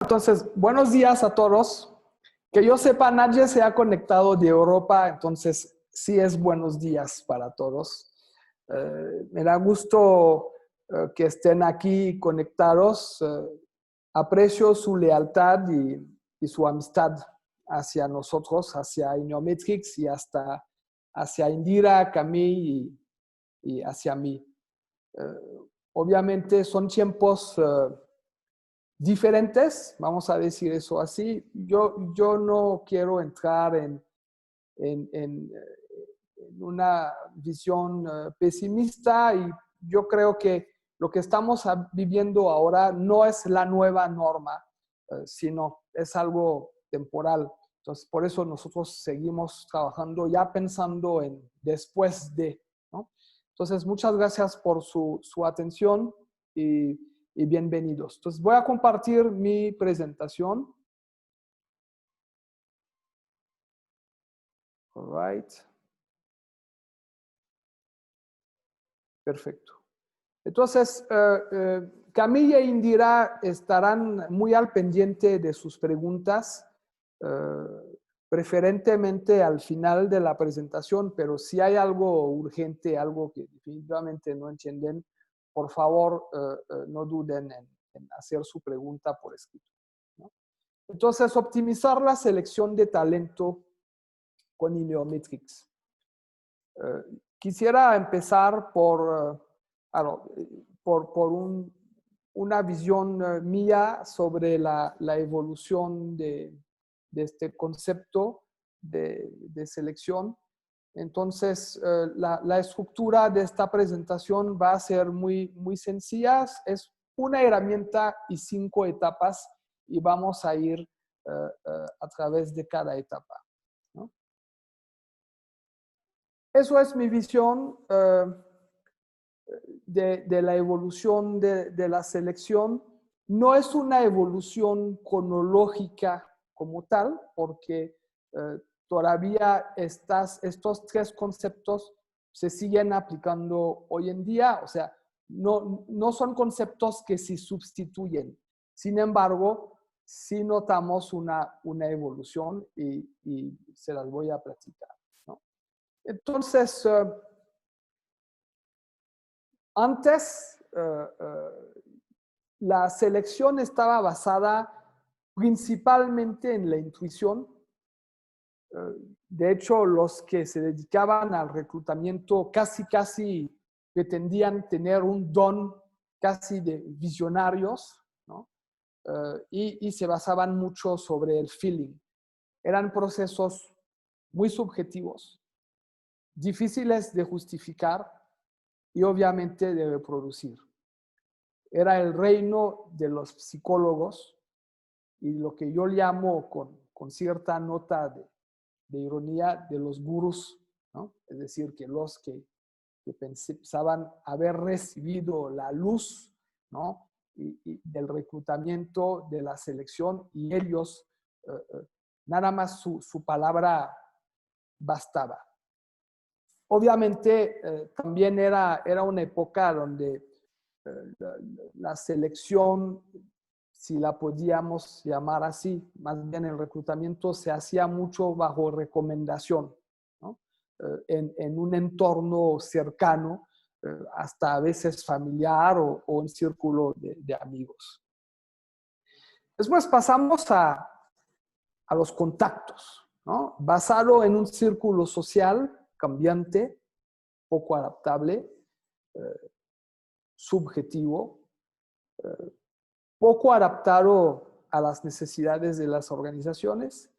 Entonces, buenos días a todos. Que yo sepa, nadie se ha conectado de Europa, entonces sí es buenos días para todos. Me da gusto que estén aquí conectados. Aprecio su lealtad y su amistad hacia nosotros, hacia Iniometrics y hasta hacia Indira, Camille y hacia mí. Obviamente son tiempos diferentes, vamos a decir eso así. Yo no quiero entrar en una visión pesimista y yo creo que lo que estamos viviendo ahora no es la nueva norma, sino es algo temporal. Entonces, por eso nosotros seguimos trabajando ya pensando en después de, ¿no? Entonces, muchas gracias por su atención y bienvenidos. Entonces, voy a compartir mi presentación. All right. Perfecto. Entonces, Camille e Indira estarán muy al pendiente de sus preguntas, preferentemente al final de la presentación, pero si hay algo urgente, algo que definitivamente no entienden, por favor, no duden en hacer su pregunta por escrito, ¿no? Entonces, optimizar la selección de talento con Iniometrics. Quisiera empezar por una visión mía sobre la evolución de este concepto de selección. Entonces, la estructura de esta presentación va a ser muy sencilla. Es una herramienta y 5 etapas y vamos a ir a través de cada etapa, ¿no? Eso es mi visión de la evolución de la selección. No es una evolución cronológica como tal, porque todavía estos 3 conceptos se siguen aplicando hoy en día. O sea, no son conceptos que se sustituyen. Sin embargo, sí notamos una evolución y se las voy a platicar, ¿no? Entonces, antes, la selección estaba basada principalmente en la intuición. De hecho, los que se dedicaban al reclutamiento casi pretendían tener un don casi de visionarios, ¿no? Y se basaban mucho sobre el feeling. Eran procesos muy subjetivos, difíciles de justificar y obviamente de reproducir. Era el reino de los psicólogos y lo que yo llamo con cierta nota de ironía de los gurús, ¿no? Es decir, que los que pensaban haber recibido la luz, ¿no? Y del reclutamiento, de la selección, y ellos, nada más su palabra bastaba. Obviamente, también era una época donde la selección, si la podíamos llamar así, más bien el reclutamiento se hacía mucho bajo recomendación, ¿no? En un entorno cercano, hasta a veces familiar o un círculo de amigos. Después pasamos a los contactos, ¿no? Basado en un círculo social cambiante, poco adaptable, subjetivo, poco adaptado a las necesidades de las organizaciones.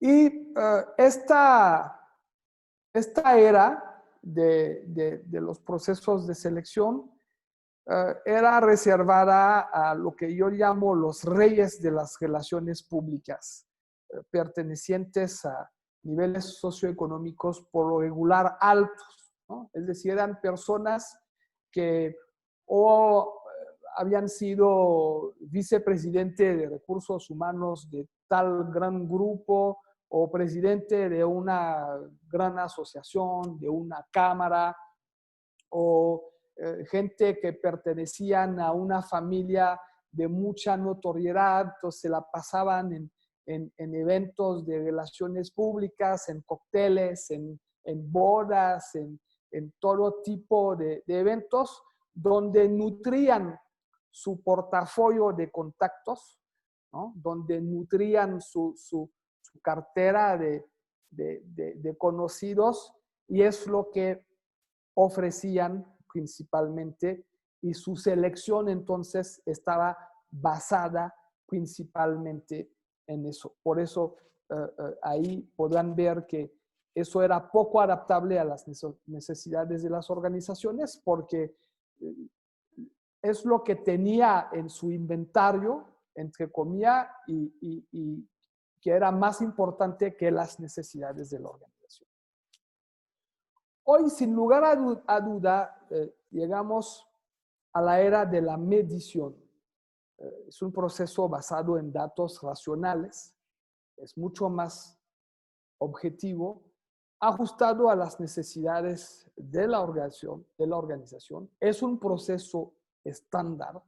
Y esta era de los procesos de selección era reservada a lo que yo llamo los reyes de las relaciones públicas, pertenecientes a niveles socioeconómicos por lo regular altos, ¿no? Es decir, eran personas que o habían sido vicepresidente de recursos humanos de tal gran grupo o presidente de una gran asociación, de una cámara, o gente que pertenecían a una familia de mucha notoriedad, entonces se la pasaban en eventos de relaciones públicas, en cócteles, en bodas, en todo tipo de eventos donde nutrían su portafolio de contactos, ¿no? Donde nutrían su cartera de conocidos, y es lo que ofrecían principalmente, y su selección entonces estaba basada principalmente en eso. Por eso ahí podrán ver que eso era poco adaptable a las necesidades de las organizaciones, porque es lo que tenía en su inventario, entre comillas, y que era más importante que las necesidades de la organización. Hoy, sin lugar a duda, llegamos a la era de la medición. Es un proceso basado en datos racionales, es mucho más objetivo, ajustado a las necesidades de la organización. Es un proceso estándar,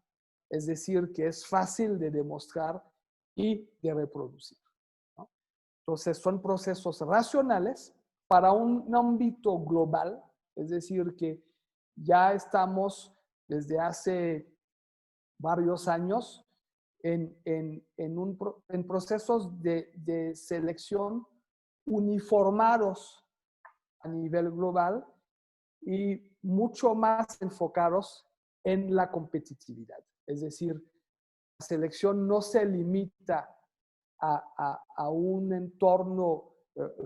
es decir, que es fácil de demostrar y de reproducir, ¿no? Entonces, son procesos racionales para un ámbito global, es decir, que ya estamos desde hace varios años en procesos de selección uniformados a nivel global y mucho más enfocados en la competitividad. Es decir, la selección no se limita a un entorno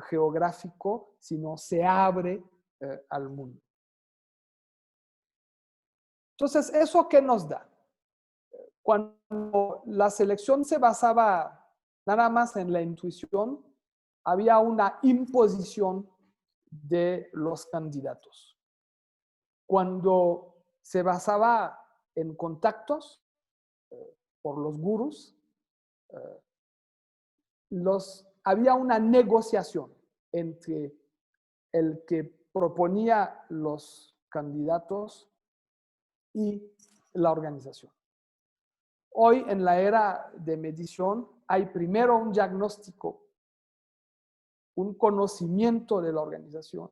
geográfico, sino se abre al mundo. Entonces, ¿eso qué nos da? Cuando la selección se basaba nada más en la intuición, había una imposición de los candidatos. Cuando se basaba en contactos por los gurús, había una negociación entre el que proponía los candidatos y la organización. Hoy, en la era de medición, hay primero un diagnóstico, un conocimiento de la organización,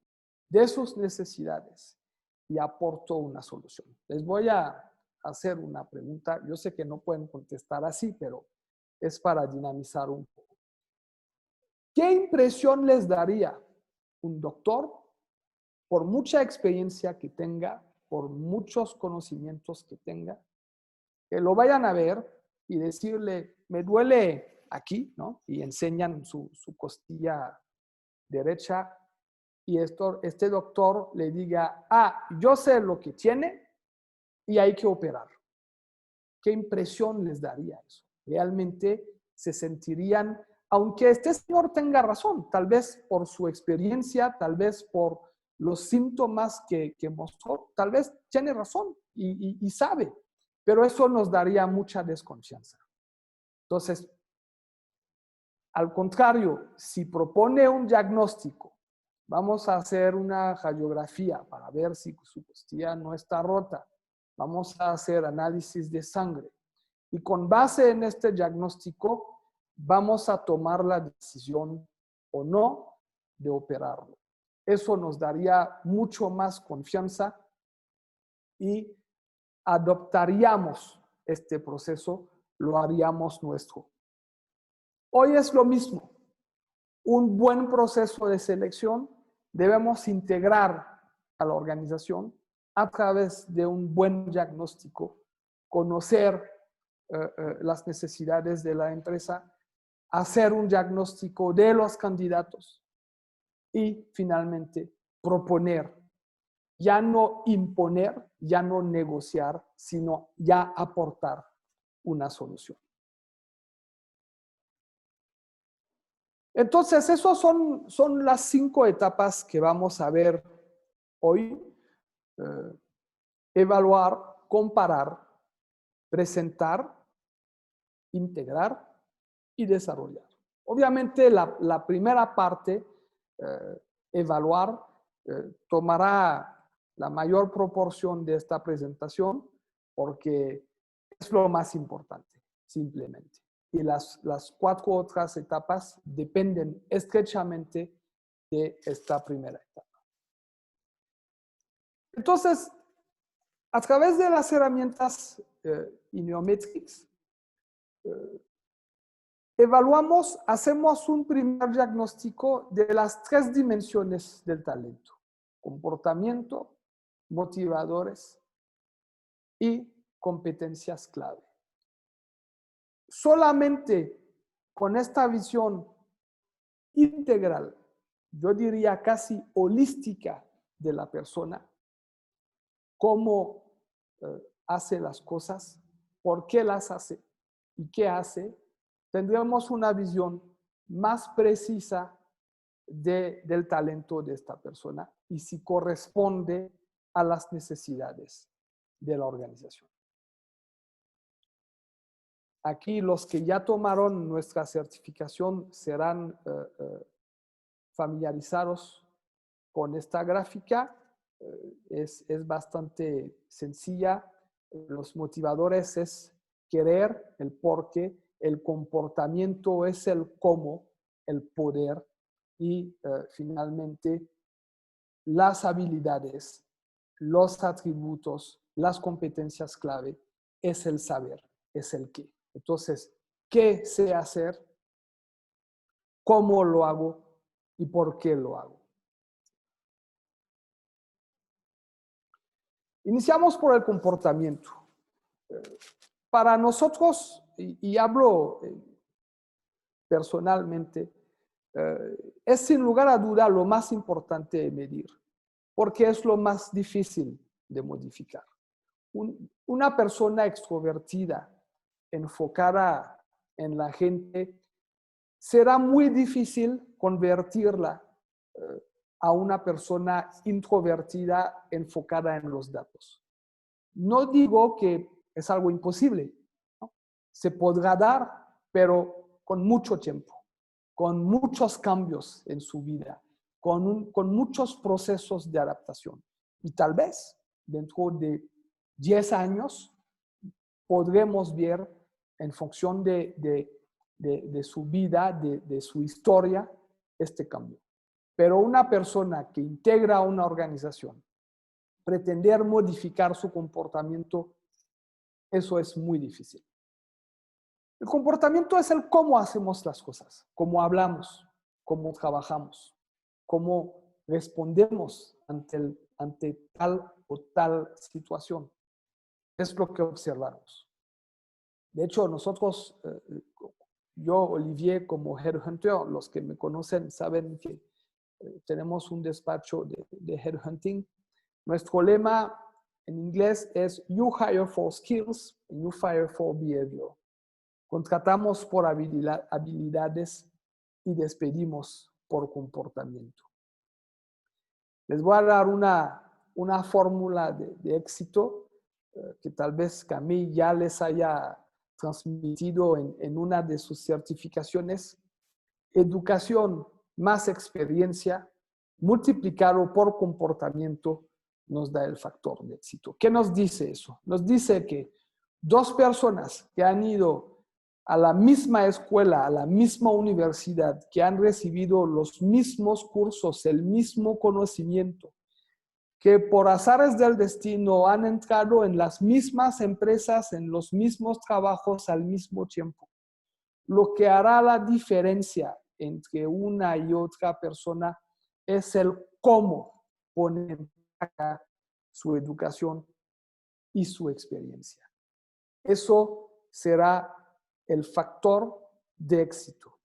de sus necesidades, y aporto una solución. Les voy a hacer una pregunta. Yo sé que no pueden contestar así, pero es para dinamizar un poco. ¿Qué impresión les daría un doctor, por mucha experiencia que tenga, por muchos conocimientos que tenga, que lo vayan a ver y decirle, me duele aquí, ¿no? Y enseñan su costilla derecha, y este doctor le diga, yo sé lo que tiene y hay que operar? ¿Qué impresión les daría eso? Realmente se sentirían, aunque este señor tenga razón, tal vez por su experiencia, tal vez por los síntomas que mostró, tal vez tiene razón y sabe, pero eso nos daría mucha desconfianza. Entonces, al contrario, si propone un diagnóstico, vamos a hacer una radiografía para ver si su costilla no está rota, vamos a hacer análisis de sangre, y con base en este diagnóstico vamos a tomar la decisión o no de operarlo. Eso nos daría mucho más confianza y adoptaríamos este proceso, lo haríamos nuestro. Hoy es lo mismo. Un buen proceso de selección debemos integrar a la organización a través de un buen diagnóstico, conocer las necesidades de la empresa, hacer un diagnóstico de los candidatos y finalmente proponer. Ya no imponer, ya no negociar, sino ya aportar una solución. Entonces, esas son las 5 etapas que vamos a ver hoy. Evaluar, comparar, presentar, integrar y desarrollar. Obviamente, la primera parte, evaluar, tomará la mayor proporción de esta presentación, porque es lo más importante, simplemente. Y las 4 otras etapas dependen estrechamente de esta primera etapa. Entonces, a través de las herramientas Ineometrics, evaluamos, hacemos un primer diagnóstico de las 3 dimensiones del talento: comportamiento, motivadores y competencias clave. Solamente con esta visión integral, yo diría casi holística de la persona, cómo hace las cosas, por qué las hace y qué hace, tendremos una visión más precisa del talento de esta persona y si corresponde a las necesidades de la organización. Aquí los que ya tomaron nuestra certificación serán familiarizados con esta gráfica. Es bastante sencilla. Los motivadores es querer, el por qué, el comportamiento es el cómo, el poder y finalmente las habilidades, los atributos, las competencias clave es el saber, es el qué. Entonces, ¿qué sé hacer? ¿Cómo lo hago? ¿Y por qué lo hago? Iniciamos por el comportamiento. Para nosotros, y hablo personalmente, es sin lugar a duda lo más importante de medir, porque es lo más difícil de modificar. Una persona extrovertida, enfocada en la gente, será muy difícil convertirla a una persona introvertida enfocada en los datos. No digo que es algo imposible, ¿no? Se podrá dar, pero con mucho tiempo, con muchos cambios en su vida, con muchos procesos de adaptación. Y tal vez dentro de 10 años podremos ver en función de su vida, de su historia, este cambio. Pero una persona que integra una organización, pretender modificar su comportamiento, eso es muy difícil. El comportamiento es el cómo hacemos las cosas, cómo hablamos, cómo trabajamos, cómo respondemos ante tal o tal situación. Es lo que observamos. De hecho, nosotros, yo, Olivier, como Headhunter, los que me conocen saben que tenemos un despacho de Headhunting. Nuestro lema en inglés es You hire for skills and you fire for behavior. Contratamos por habilidades y despedimos por comportamiento. Les voy a dar una fórmula de éxito que tal vez Camille ya les haya transmitido en una de sus certificaciones. Educación más experiencia multiplicado por comportamiento nos da el factor de éxito. ¿Qué nos dice eso? Nos dice que 2 personas que han ido a la misma escuela, a la misma universidad, que han recibido los mismos cursos, el mismo conocimiento, que por azares del destino han entrado en las mismas empresas, en los mismos trabajos al mismo tiempo. Lo que hará la diferencia entre una y otra persona es el cómo ponen en práctica su educación y su experiencia. Eso será el factor de éxito.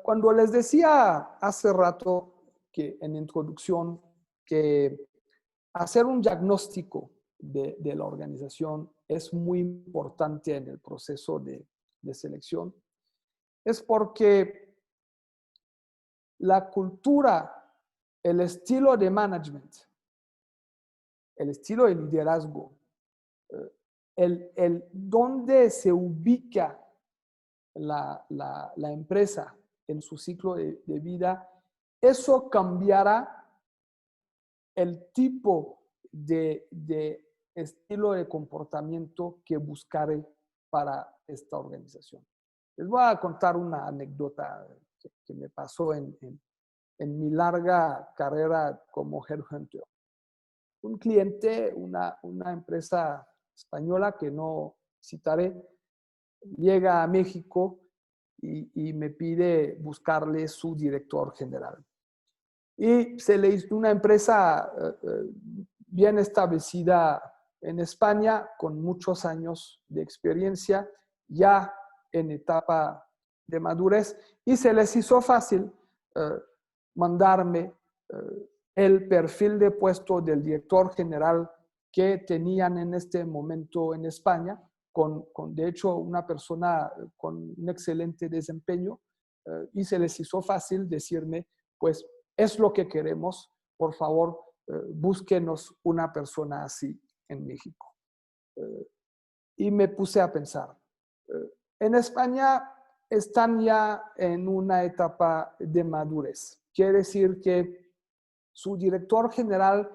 Cuando les decía hace rato que en introducción que hacer un diagnóstico de la organización es muy importante en el proceso de selección, es porque la cultura, el estilo de management, el estilo de liderazgo, el dónde se ubica la empresa en su ciclo de vida, eso cambiará el tipo de estilo de comportamiento que buscaré para esta organización. Les voy a contar una anécdota que me pasó en mi larga carrera como headhunter. Un cliente, una empresa española que no citaré, llega a México y me pide buscarle su director general. Y se le hizo una empresa bien establecida en España, con muchos años de experiencia, ya en etapa de madurez, y se les hizo fácil mandarme el perfil de puesto del director general que tenían en este momento en España, con de hecho una persona con un excelente desempeño, y se les hizo fácil decirme, pues es lo que queremos, por favor, búsquenos una persona así en México. Y me puse a pensar, en España están ya en una etapa de madurez. Quiere decir que su director general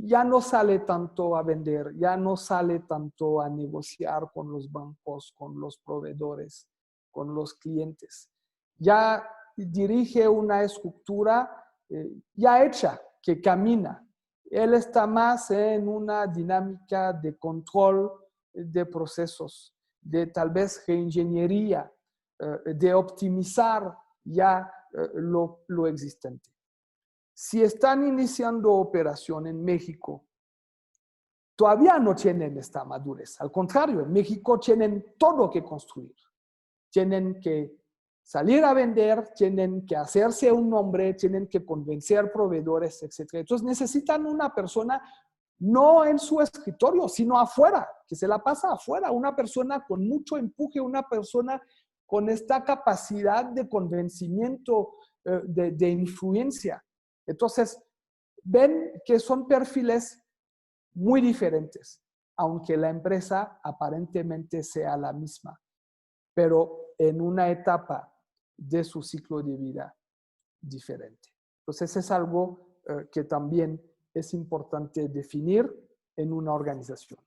ya no sale tanto a vender, ya no sale tanto a negociar con los bancos, con los proveedores, con los clientes. Ya dirige una estructura ya hecha, que camina. Él está más en una dinámica de control de procesos, de tal vez reingeniería, de optimizar ya lo existente. Si están iniciando operación en México, todavía no tienen esta madurez. Al contrario, en México tienen todo que construir. Tienen que salir a vender, tienen que hacerse un nombre, tienen que convencer proveedores, etc. Entonces necesitan una persona no en su escritorio, sino afuera, que se la pasa afuera, una persona con mucho empuje, una persona con esta capacidad de convencimiento, de influencia. Entonces, ven que son perfiles muy diferentes, aunque la empresa aparentemente sea la misma, pero en una etapa de su ciclo de vida diferente. Entonces, es algo que también es importante definir en una organización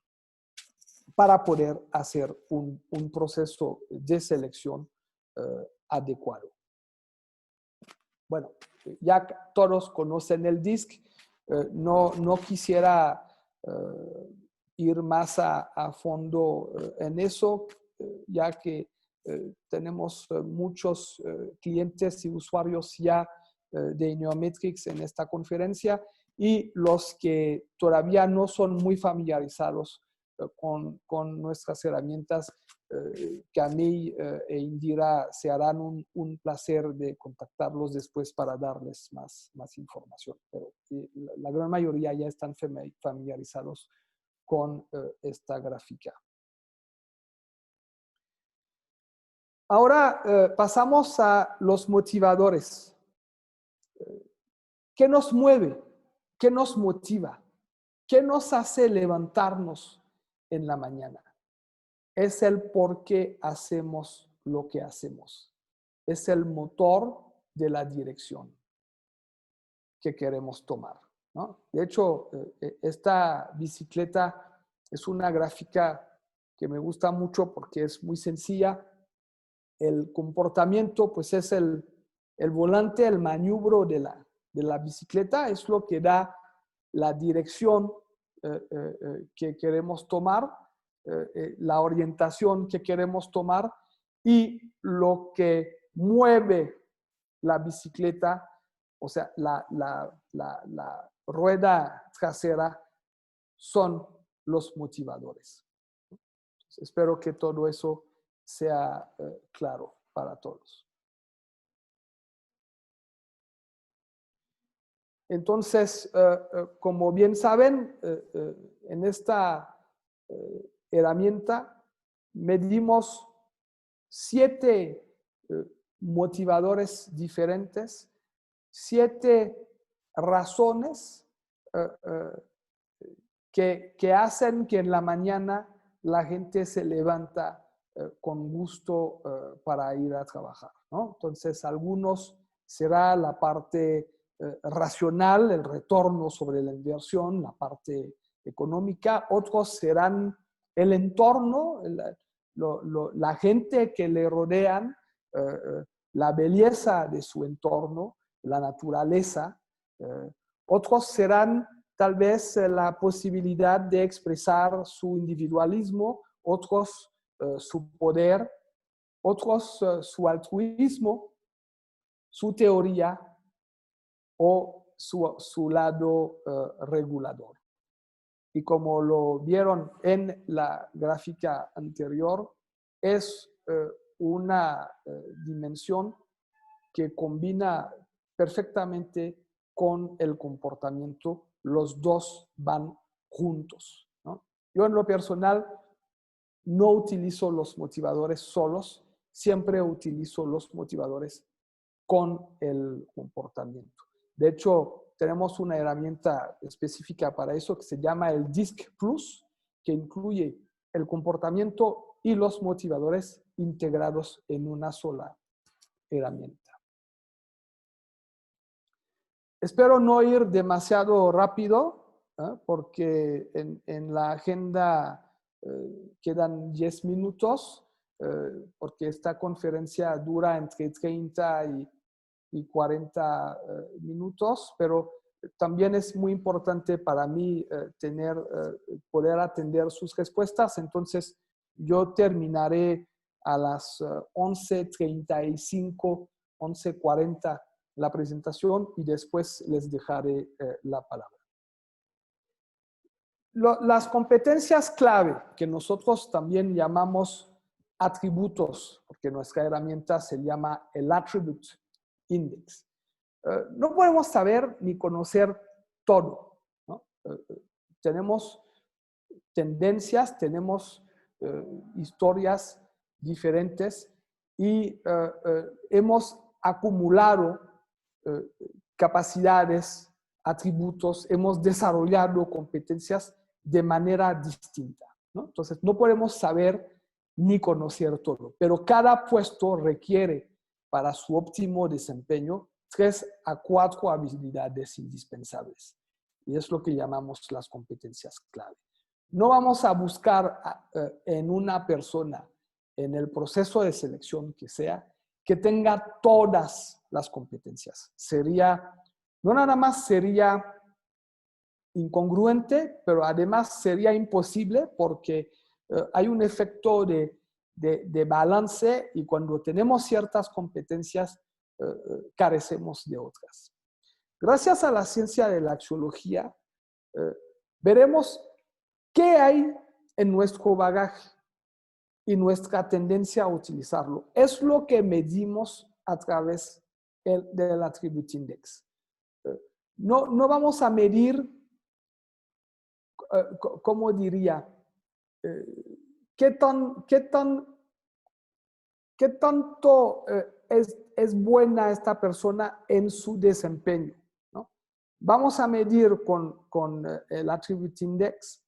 para poder hacer un proceso de selección adecuado. Bueno, ya todos conocen el DISC. No quisiera ir más a fondo en eso, ya que tenemos muchos clientes y usuarios ya de Neometrix en esta conferencia, y los que todavía no son muy familiarizados con nuestras herramientas, Camille e Indira se harán un placer de contactarlos después para darles más información. Pero la gran mayoría ya están familiarizados con esta gráfica. Ahora pasamos a los motivadores. ¿Qué nos mueve? ¿Qué nos motiva? ¿Qué nos hace levantarnos en la mañana? Es el por qué hacemos lo que hacemos. Es el motor de la dirección que queremos tomar, ¿no? De hecho, esta bicicleta es una gráfica que me gusta mucho porque es muy sencilla. El comportamiento, pues, es el volante, el maniobro de la bicicleta, es lo que da la dirección que queremos tomar, la orientación que queremos tomar, y lo que mueve la bicicleta, o sea, la rueda trasera, son los motivadores. Entonces, espero que todo eso sea claro para todos. Entonces, como bien saben, en esta herramienta medimos 7 motivadores diferentes, 7 razones que hacen que en la mañana la gente se levanta con gusto para ir a trabajar, ¿no? Entonces, algunos será la parte racional, el retorno sobre la inversión, la parte económica. Otros serán el entorno, la gente que le rodean, la belleza de su entorno, la naturaleza. Otros serán tal vez la posibilidad de expresar su individualismo, otros su poder, otros su altruismo, su teoría o su lado regulador. Y como lo vieron en la gráfica anterior, es una dimensión que combina perfectamente con el comportamiento. Los dos van juntos, ¿no? Yo en lo personal no utilizo los motivadores solos, siempre utilizo los motivadores con el comportamiento. De hecho, tenemos una herramienta específica para eso que se llama el DISC Plus, que incluye el comportamiento y los motivadores integrados en una sola herramienta. Espero no ir demasiado rápido, porque en la agenda quedan 10 minutos, porque esta conferencia dura entre 30 y 40 minutos, pero también es muy importante para mí poder atender sus respuestas. Entonces, yo terminaré a las 11:35, 11:40 la presentación y después les dejaré la palabra. Las competencias clave, que nosotros también llamamos atributos, porque nuestra herramienta se llama el Attribute Index. No podemos saber ni conocer todo, ¿no? Tenemos tendencias, tenemos historias diferentes y hemos acumulado capacidades, atributos, hemos desarrollado competencias de manera distinta, ¿no? Entonces, no podemos saber ni conocer todo, pero cada puesto requiere para su óptimo desempeño 3 a 4 habilidades indispensables. Y es lo que llamamos las competencias clave. No vamos a buscar en una persona, en el proceso de selección que sea, que tenga todas las competencias. No nada más sería incongruente, pero además sería imposible porque hay un efecto de balance y cuando tenemos ciertas competencias carecemos de otras. Gracias a la ciencia de la axiología, veremos qué hay en nuestro bagaje y nuestra tendencia a utilizarlo. Es lo que medimos a través del Attribute Index. No vamos a medir, ¿cómo diría? ¿Qué tanto es buena esta persona en su desempeño, ¿no? Vamos a medir con el Attribute Index,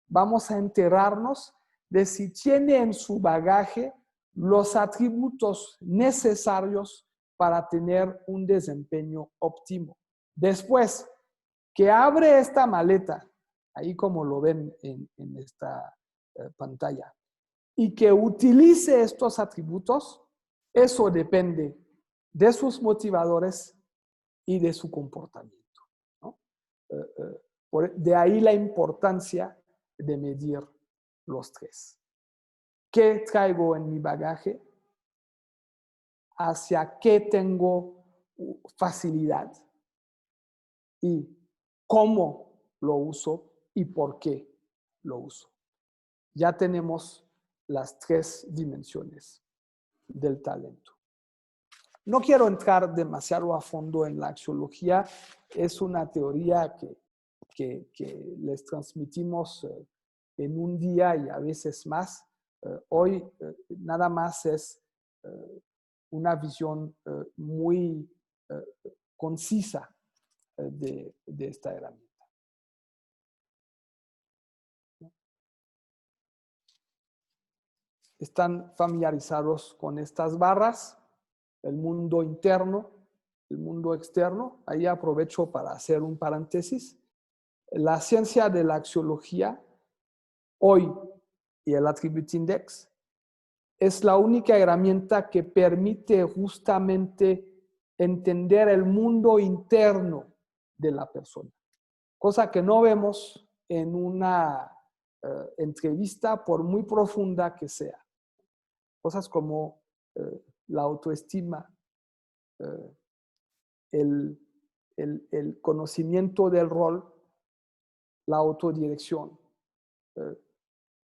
vamos a enterarnos de si tiene en su bagaje los atributos necesarios para tener un desempeño óptimo. Después que abre esta maleta, ahí como lo ven en esta pantalla, y que utilice estos atributos, eso depende de sus motivadores y de su comportamiento, ¿no? De ahí la importancia de medir los 3. ¿Qué traigo en mi bagaje? ¿Hacia qué tengo facilidad? ¿Y cómo lo uso? ¿Y por qué lo uso? Ya tenemos las 3 dimensiones del talento. No quiero entrar demasiado a fondo en la axiología. Es una teoría que les transmitimos en un día y a veces más. Hoy nada más es una visión muy concisa de esta herramienta. Están familiarizados con estas barras, el mundo interno el mundo externo. Ahí aprovecho para hacer un paréntesis. La ciencia de la axiología hoy y el Attribute Index es la única herramienta que permite justamente entender el mundo interno de la persona, cosa que no vemos en una entrevista, por muy profunda que sea. Cosas como la autoestima, el conocimiento del rol, la autodirección.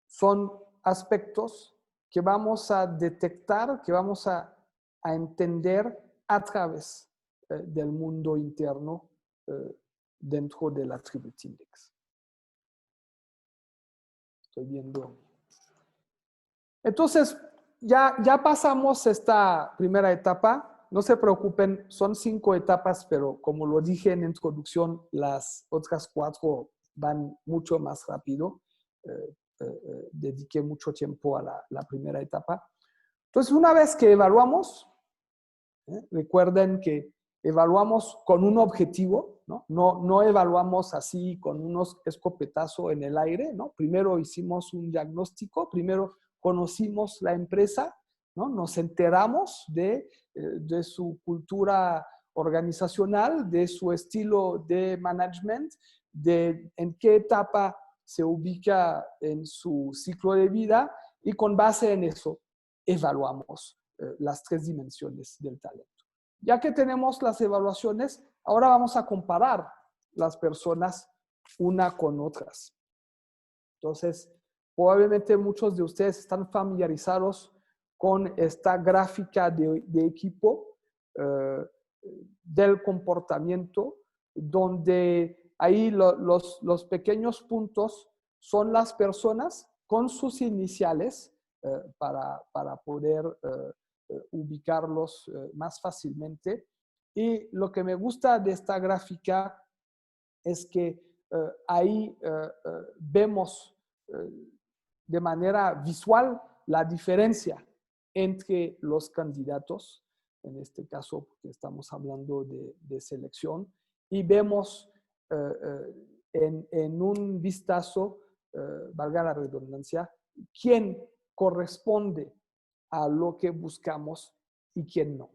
Son aspectos que vamos a detectar, que vamos a entender a través del mundo interno dentro del Attribute Index. Estoy viendo. Entonces, ya pasamos esta primera etapa. No se preocupen, son 5 etapas, pero como lo dije en la introducción, las otras 4 van mucho más rápido. Dediqué mucho tiempo a la primera etapa. Entonces, una vez que evaluamos, recuerden que evaluamos con un objetivo, ¿no? No evaluamos así con unos escopetazos en el aire, ¿no? Primero hicimos un diagnóstico, primero conocimos la empresa, ¿no? Nos enteramos de su cultura organizacional, de su estilo de management, de en qué etapa se ubica en su ciclo de vida, y con base en eso evaluamos las 3 dimensiones del talento. Ya que tenemos las evaluaciones, ahora vamos a comparar las personas una con otras. Entonces, probablemente muchos de ustedes están familiarizados con esta gráfica de equipo del comportamiento, donde ahí los pequeños puntos son las personas con sus iniciales para poder ubicarlos más fácilmente. Y lo que me gusta de esta gráfica es que ahí vemos de manera visual la diferencia entre los candidatos, en este caso porque estamos hablando de selección, y vemos en un vistazo, valga la redundancia, quién corresponde a lo que buscamos y quién no.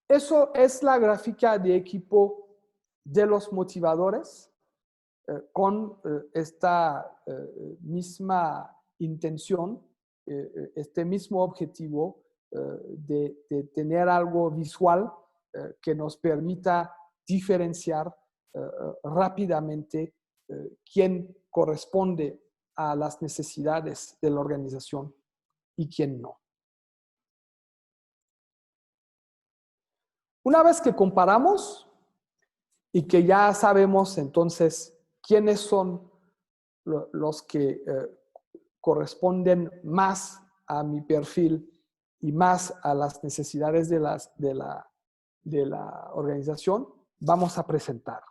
Eso es la gráfica de equipo de los motivadores con esta misma intención, este mismo objetivo de tener algo visual que nos permita diferenciar rápidamente quién corresponde a las necesidades de la organización y quién no. Una vez que comparamos y que ya sabemos entonces quiénes son los que corresponden más a mi perfil y más a las necesidades de la organización, vamos a presentar,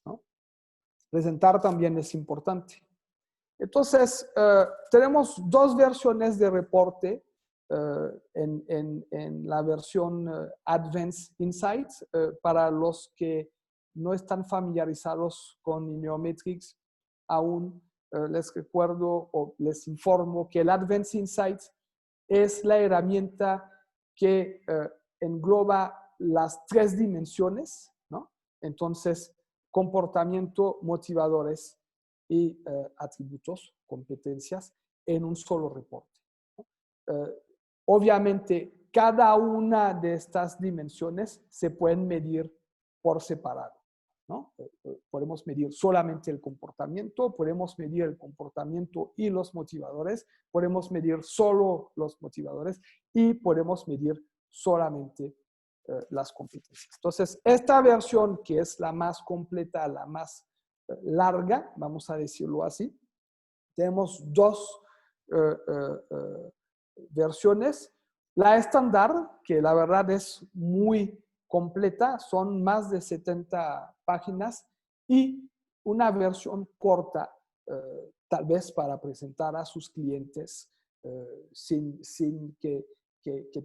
¿no? Presentar también es importante. Entonces, tenemos 2 versiones de reporte en la versión Advanced Insights. Para los que no están familiarizados con Ineometrics, aún les recuerdo o les informo que el Advanced Insights es la herramienta que engloba las 3 dimensiones, ¿no? Entonces, comportamiento, motivadores y atributos, competencias, en un solo reporte. Obviamente, cada una de estas dimensiones se pueden medir por separado, ¿no? Podemos medir solamente el comportamiento, podemos medir el comportamiento y los motivadores, podemos medir solo los motivadores y podemos medir solamente las competencias. Entonces, esta versión, que es la más completa, la más larga, vamos a decirlo así, tenemos 2 versiones. La estándar, que la verdad es muy completa, son más de 70 páginas, y una versión corta, tal vez para presentar a sus clientes sin que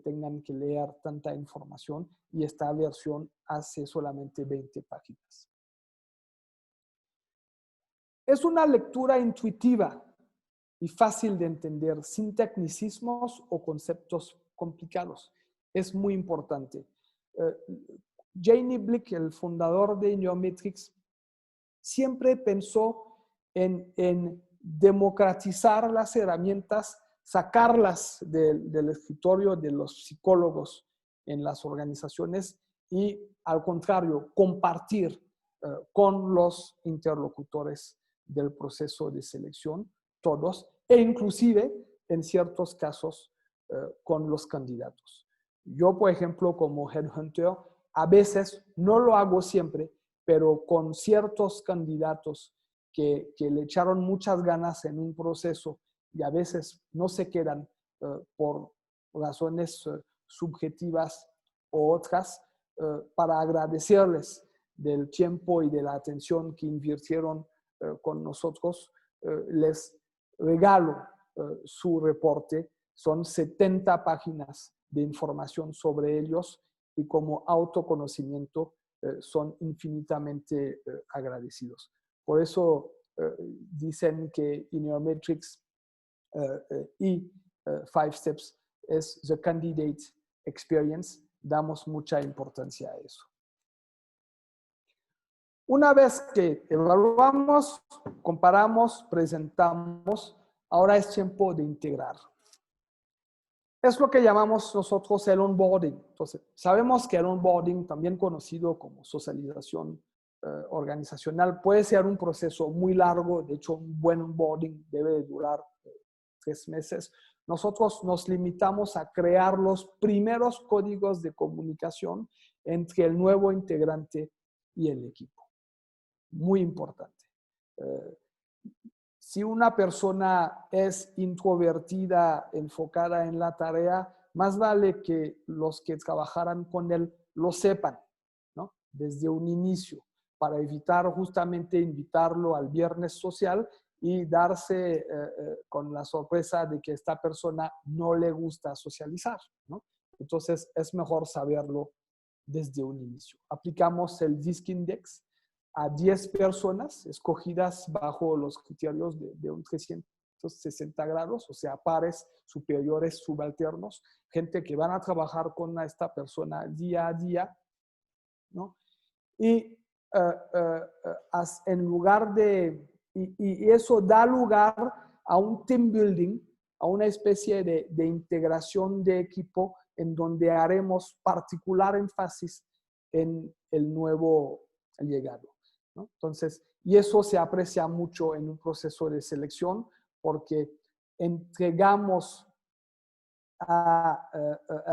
tengan que leer tanta información, y esta versión hace solamente 20 páginas. Es una lectura intuitiva y fácil de entender, sin tecnicismos o conceptos complicados. Es muy importante. Janie Blick, el fundador de Neometrix, siempre pensó en democratizar las herramientas, sacarlas del escritorio de los psicólogos en las organizaciones y, al contrario, compartir con los interlocutores del proceso de selección, todos, e inclusive, en ciertos casos, con los candidatos. Yo, por ejemplo, como headhunter, a veces, no lo hago siempre, pero con ciertos candidatos que le echaron muchas ganas en un proceso y a veces no se quedan por razones subjetivas o otras, para agradecerles del tiempo y de la atención que invirtieron con nosotros, les regalo su reporte. Son 70 páginas de información sobre ellos y, como autoconocimiento, son infinitamente agradecidos. Por eso dicen que in Neometrix y 5 Steps es the candidate experience. Damos mucha importancia a eso. Una vez que evaluamos, comparamos, presentamos, ahora es tiempo de integrar. Es lo que llamamos nosotros el onboarding. Entonces, sabemos que el onboarding, también conocido como socialización organizacional, puede ser un proceso muy largo. De hecho, un buen onboarding debe durar 3 meses. Nosotros nos limitamos a crear los primeros códigos de comunicación entre el nuevo integrante y el equipo. Muy importante. Si una persona es introvertida, enfocada en la tarea, más vale que los que trabajaran con él lo sepan, ¿no? Desde un inicio, para evitar justamente invitarlo al viernes social y darse con la sorpresa de que esta persona no le gusta socializar, ¿no? Entonces, es mejor saberlo desde un inicio. Aplicamos el DISC Index a 10 personas escogidas bajo los criterios de un 360 grados, o sea, pares, superiores, subalternos, gente que van a trabajar con esta persona día a día, ¿no? Y en lugar de, y eso da lugar a un team building, a una especie de integración de equipo en donde haremos particular énfasis en el nuevo llegado, ¿no? Entonces, y eso se aprecia mucho en un proceso de selección porque entregamos a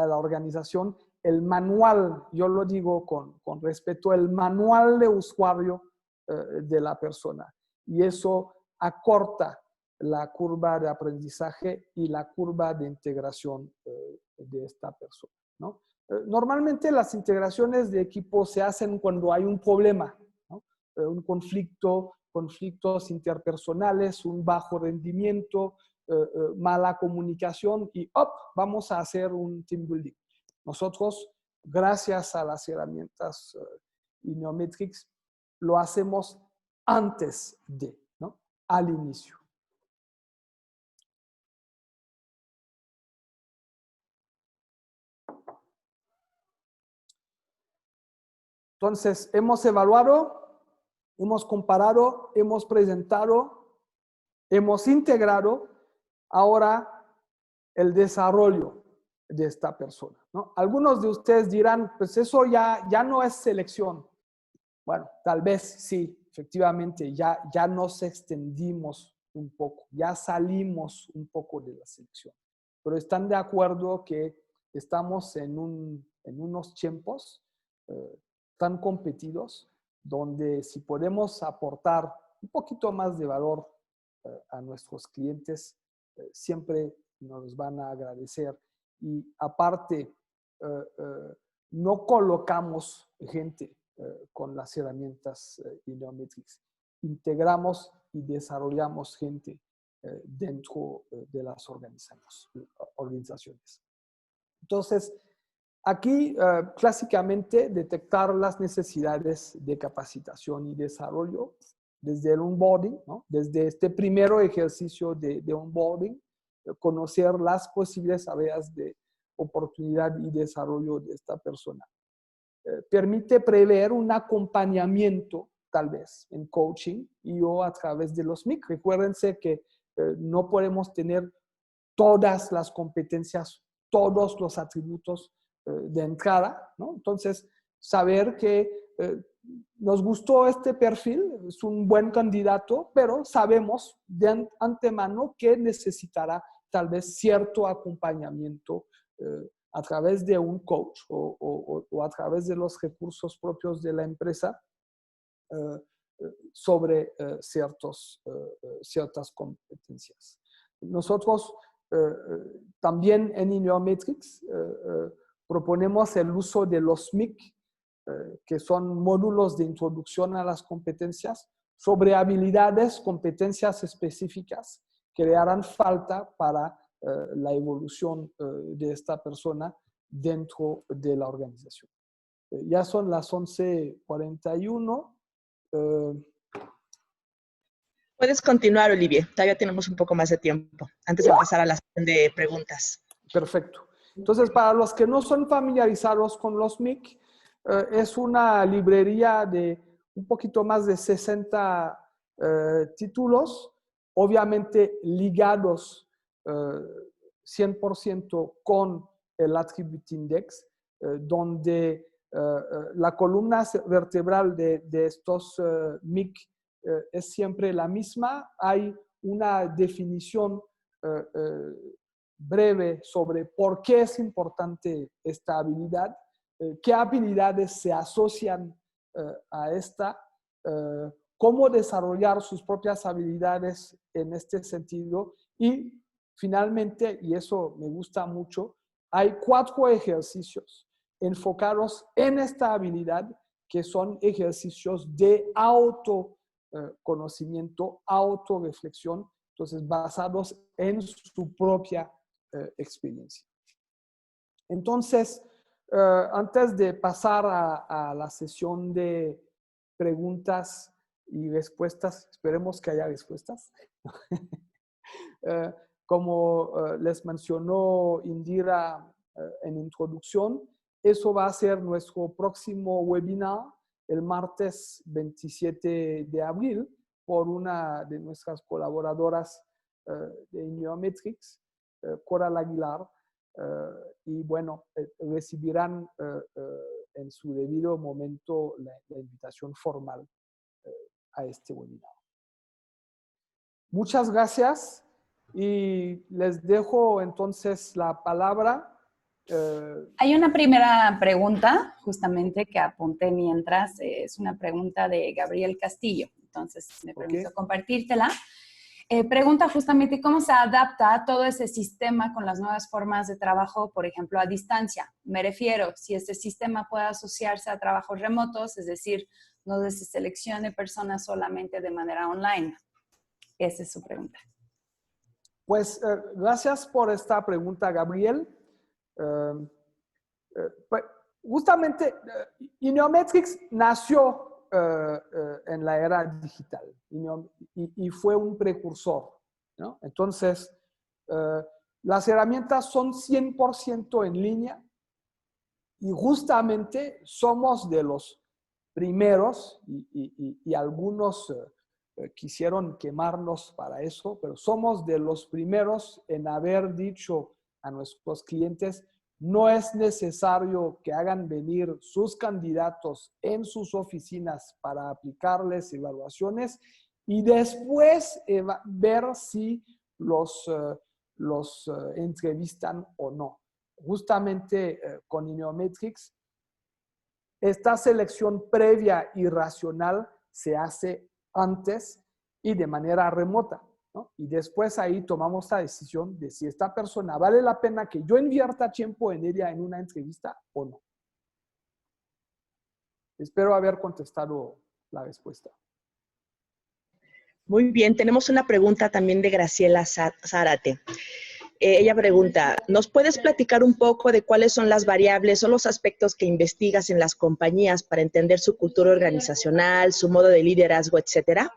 la organización el manual, yo lo digo con respeto, el manual de usuario de la persona. Y eso acorta la curva de aprendizaje y la curva de integración de esta persona, ¿no? Normalmente las integraciones de equipo se hacen cuando hay un problema, ¿no? Un conflicto, conflictos interpersonales, un bajo rendimiento, mala comunicación y vamos a hacer un team building. Nosotros, gracias a las herramientas Neometrix, lo hacemos antes de, ¿no? Al inicio. Entonces, hemos evaluado, hemos comparado, hemos presentado, hemos integrado. Ahora, el desarrollo de esta persona, ¿no? Algunos de ustedes dirán, pues eso ya no es selección. Bueno, tal vez sí, efectivamente, ya nos extendimos un poco, ya salimos un poco de la selección. Pero están de acuerdo que estamos en unos tiempos tan competidos, donde si podemos aportar un poquito más de valor a nuestros clientes, siempre nos van a agradecer. Y aparte, no colocamos gente con las herramientas Neometrix. Integramos y desarrollamos gente dentro de las organizaciones. Entonces, aquí, clásicamente, detectar las necesidades de capacitación y desarrollo desde el onboarding, ¿no? Desde este primer ejercicio de onboarding, conocer las posibles áreas de oportunidad y desarrollo de esta persona. Permite prever un acompañamiento, tal vez, en coaching y o a través de los MIC. Recuérdense que no podemos tener todas las competencias, todos los atributos de entrada, ¿no? Entonces, saber que nos gustó este perfil, es un buen candidato, pero sabemos de antemano que necesitará tal vez cierto acompañamiento a través de un coach o a través de los recursos propios de la empresa sobre ciertas competencias. Nosotros también en Ineometrics proponemos el uso de los MIC, que son módulos de introducción a las competencias, sobre habilidades, competencias específicas que le harán falta para la evolución de esta persona dentro de la organización. Ya son las 11:41. Puedes continuar, Olivier. Todavía tenemos un poco más de tiempo antes de pasar a la sesión de preguntas. Perfecto. Entonces, para los que no son familiarizados con los MIC, es una librería de un poquito más de 60 títulos, obviamente ligados 100% con el Attribute Index, donde la columna vertebral de estos MIC es siempre la misma. Hay una definición breve sobre por qué es importante esta habilidad, qué habilidades se asocian a esta, cómo desarrollar sus propias habilidades en este sentido y finalmente, y eso me gusta mucho, hay 4 ejercicios enfocados en esta habilidad que son ejercicios de autoconocimiento, autorreflexión, entonces basados en su propia experiencia. Entonces, antes de pasar a la sesión de preguntas y respuestas, esperemos que haya respuestas. Como les mencionó Indira en introducción, eso va a ser nuestro próximo webinar el martes 27 de abril por una de nuestras colaboradoras de Ineometrics, Coral Aguilar, y bueno, recibirán en su debido momento la invitación formal a este webinar. Muchas gracias y les dejo entonces la palabra. Hay una primera pregunta, justamente, que apunté mientras. Es una pregunta de Gabriel Castillo. Entonces, me permito compartírtela. Pregunta justamente cómo se adapta todo ese sistema con las nuevas formas de trabajo, por ejemplo, a distancia. Me refiero, si este sistema puede asociarse a trabajos remotos, es decir, no se seleccione personas solamente de manera online. Esa es su pregunta. Pues gracias por esta pregunta, Gabriel. Pues, justamente, Ineometrics nació en la era digital y fue un precursor, ¿no? Entonces, las herramientas son 100% en línea y justamente somos de los primeros y algunos quisieron quemarnos para eso, pero somos de los primeros en haber dicho a nuestros clientes: no es necesario que hagan venir sus candidatos en sus oficinas para aplicarles evaluaciones y después ver si los entrevistan o no. Justamente con Ineometrics, esta selección previa y racional se hace antes y de manera remota, ¿no? Y después ahí tomamos la decisión de si esta persona vale la pena que yo invierta tiempo en ella en una entrevista o no. Espero haber contestado la respuesta. Muy bien, tenemos una pregunta también de Graciela Zárate. Ella pregunta, ¿nos puedes platicar un poco de cuáles son las variables o los aspectos que investigas en las compañías para entender su cultura organizacional, su modo de liderazgo, etcétera?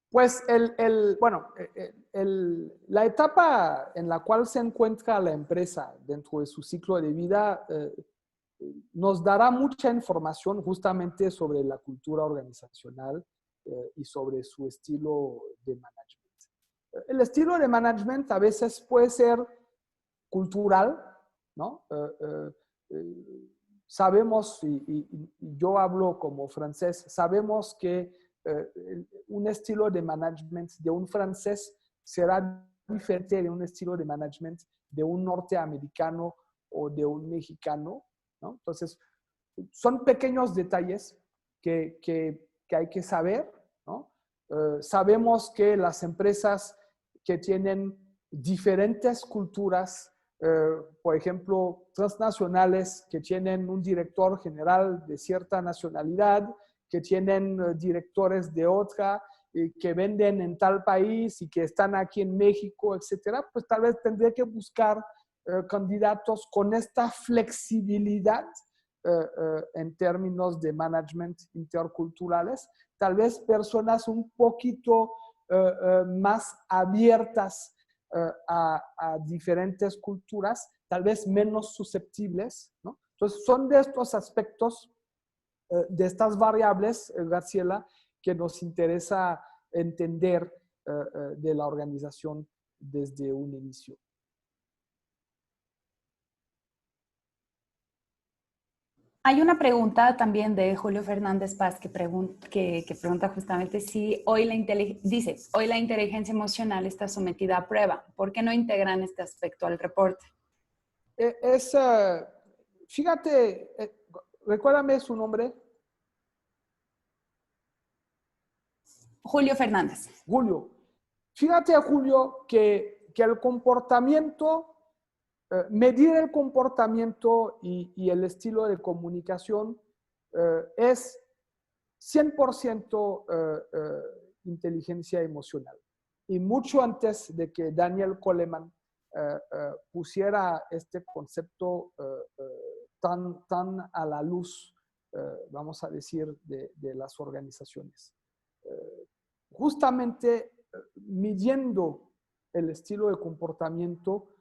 Pues la etapa en la cual se encuentra la empresa dentro de su ciclo de vida nos dará mucha información justamente sobre la cultura organizacional y sobre su estilo de management. El estilo de management a veces puede ser cultural, ¿no? Sabemos, y yo hablo como francés, sabemos que un estilo de management de un francés será diferente de un estilo de management de un norteamericano o de un mexicano, ¿no? Entonces, son pequeños detalles que hay que saber, ¿no? Sabemos que las empresas que tienen diferentes culturas, por ejemplo, transnacionales, que tienen un director general de cierta nacionalidad, que tienen directores de otra, que venden en tal país y que están aquí en México, etcétera, pues tal vez tendré que buscar candidatos con esta flexibilidad en términos de management interculturales, tal vez personas un poquito más abiertas a diferentes culturas, tal vez menos susceptibles, ¿no? Entonces, son de estos aspectos, de estas variables, Graciela, que nos interesa entender de la organización desde un inicio. Hay una pregunta también de Julio Fernández Paz que pregunta justamente si hoy la inteligencia emocional está sometida a prueba. ¿Por qué no integran este aspecto al reporte? Fíjate, recuérdame su nombre. Julio Fernández. Julio. Fíjate, Julio, que el comportamiento, medir el comportamiento y el estilo de comunicación es 100% inteligencia emocional. Y mucho antes de que Daniel Goleman pusiera este concepto tan a la luz, vamos a decir, de las organizaciones. Justamente midiendo el estilo de comportamiento,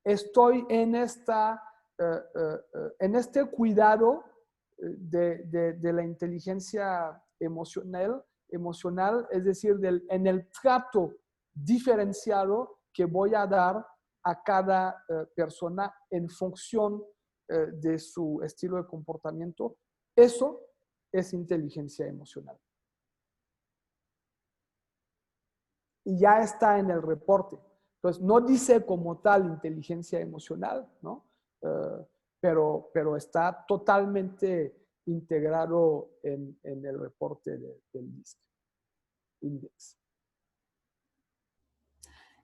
estoy en este cuidado de la inteligencia emocional, es decir, en el trato diferenciado que voy a dar a cada persona en función de su estilo de comportamiento. Eso es inteligencia emocional. Y ya está en el reporte. Entonces, no dice como tal inteligencia emocional, ¿no? Pero está totalmente integrado en el reporte del DISC Index.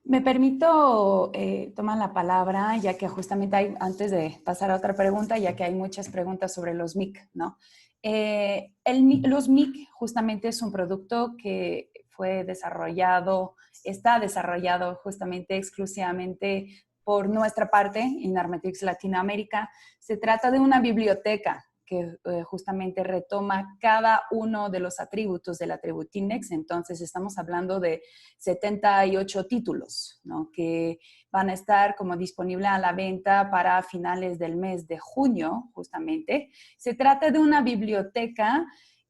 Me permito tomar la palabra, ya que justamente hay, antes de pasar a otra pregunta, ya que hay muchas preguntas sobre los MIC, ¿no? Los MIC justamente es un producto que fue desarrollado, está desarrollado justamente exclusivamente por nuestra parte, Inarmetrix Latinoamérica. Se trata de una biblioteca que justamente retoma cada uno de los atributos del Attribute Index. Entonces, estamos hablando de 78 títulos, ¿no? Que van a estar como disponibles a la venta para finales del mes de junio, justamente. Se trata de una biblioteca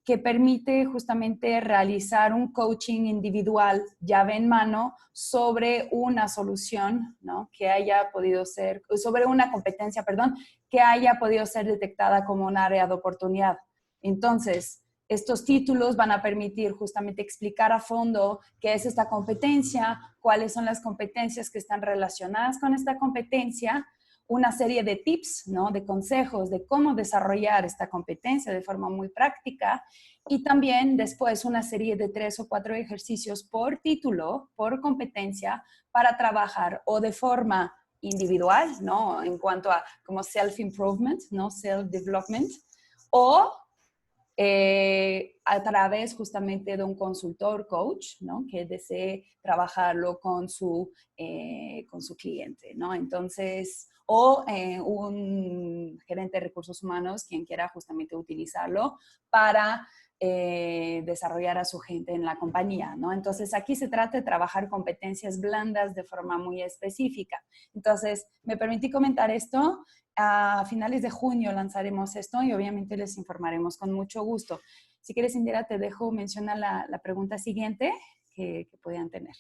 que permite justamente realizar un coaching individual, llave en mano, sobre una solución, ¿no? Que haya podido ser, sobre una competencia, perdón, que haya podido ser detectada como un área de oportunidad. Entonces, estos títulos van a permitir justamente explicar a fondo qué es esta competencia, cuáles son las competencias que están relacionadas con esta competencia, una serie de tips, ¿no? De consejos de cómo desarrollar esta competencia de forma muy práctica, y también después una serie de 3 o 4 ejercicios por título, por competencia, para trabajar o de forma individual, ¿no? En cuanto a como self-improvement, ¿no? Self-development, o a través justamente de un consultor coach, ¿no? Que desee trabajarlo con su cliente, ¿no? Entonces, o un gerente de recursos humanos, quien quiera justamente utilizarlo para desarrollar a su gente en la compañía, ¿no? Entonces, aquí se trata de trabajar competencias blandas de forma muy específica. Entonces, me permití comentar esto. A finales de junio lanzaremos esto y obviamente les informaremos con mucho gusto. Si quieres, Indira, te dejo mencionar la pregunta siguiente que podían tener.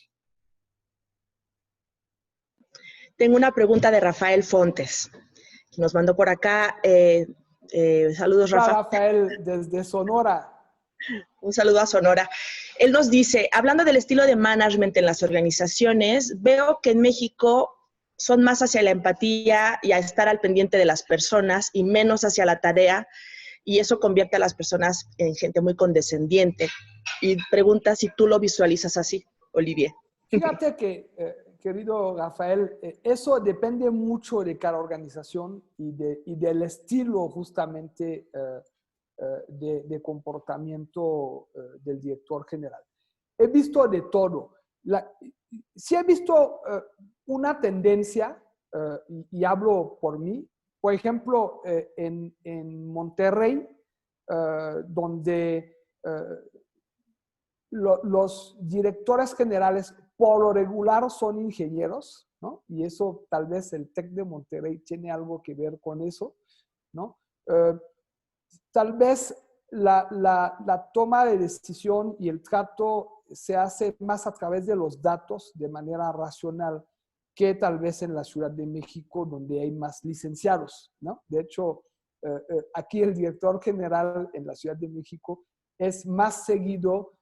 Tengo una pregunta de Rafael Fontes. Nos mandó por acá. Saludos, Hola, Rafa. Rafael, desde Sonora. Un saludo a Sonora. Él nos dice, hablando del estilo de management en las organizaciones, veo que en México son más hacia la empatía y a estar al pendiente de las personas y menos hacia la tarea, y eso convierte a las personas en gente muy condescendiente. Y pregunta si tú lo visualizas así, Olivier. Fíjate que, querido Rafael, eso depende mucho de cada organización y del estilo justamente de comportamiento del director general. He visto de todo. Sí he visto una tendencia, y hablo por mí, por ejemplo, en Monterrey, donde los directores generales por lo regular son ingenieros, ¿no? Y eso tal vez el TEC de Monterrey tiene algo que ver con eso, ¿no? Tal vez la toma de decisión y el trato se hace más a través de los datos de manera racional que tal vez en la Ciudad de México, donde hay más licenciados, ¿no? De hecho, aquí el director general en la Ciudad de México es más seguido.